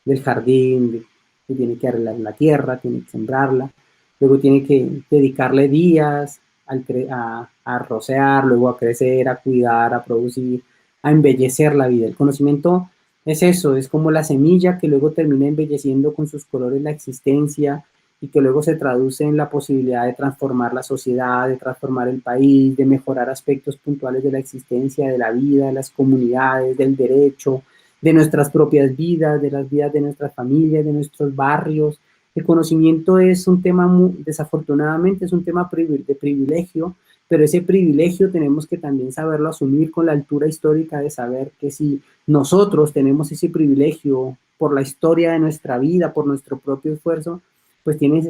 del jardín, que tiene que arreglar la tierra, tiene que sembrarla, luego tiene que dedicarle días a rociar, luego a crecer, a cuidar, a producir, a embellecer la vida. El conocimiento es eso, es como la semilla que luego termina embelleciendo con sus colores la existencia y que luego se traduce en la posibilidad de transformar la sociedad, de transformar el país, de mejorar aspectos puntuales de la existencia, de la vida, de las comunidades, del derecho, de nuestras propias vidas, de las vidas de nuestras familias, de nuestros barrios. El conocimiento es un tema, desafortunadamente, es un tema de privilegio, pero ese privilegio tenemos que también saberlo asumir con la altura histórica de saber que si nosotros tenemos ese privilegio por la historia de nuestra vida, por nuestro propio esfuerzo, pues tiene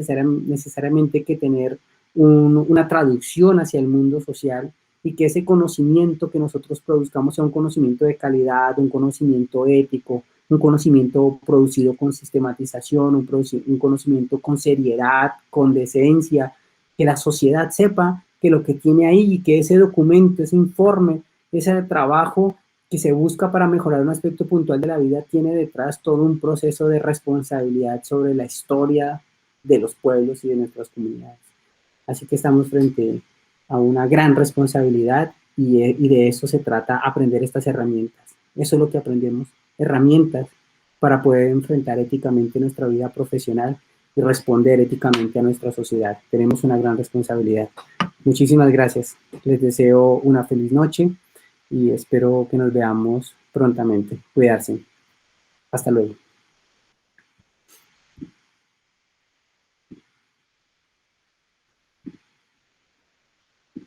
necesariamente que tener una traducción hacia el mundo social y que ese conocimiento que nosotros produzcamos sea un conocimiento de calidad, un conocimiento ético, un conocimiento producido con sistematización, un conocimiento con seriedad, con decencia, que la sociedad sepa que lo que tiene ahí y que ese documento, ese informe, ese trabajo que se busca para mejorar un aspecto puntual de la vida tiene detrás todo un proceso de responsabilidad sobre la historia de los pueblos y de nuestras comunidades. Así que estamos frente a una gran responsabilidad y de eso se trata aprender estas herramientas. Eso es lo que aprendemos, herramientas para poder enfrentar éticamente nuestra vida profesional y responder éticamente a nuestra sociedad. Tenemos una gran responsabilidad. Muchísimas gracias. Les deseo una feliz noche y espero que nos veamos prontamente. Cuidarse. Hasta luego.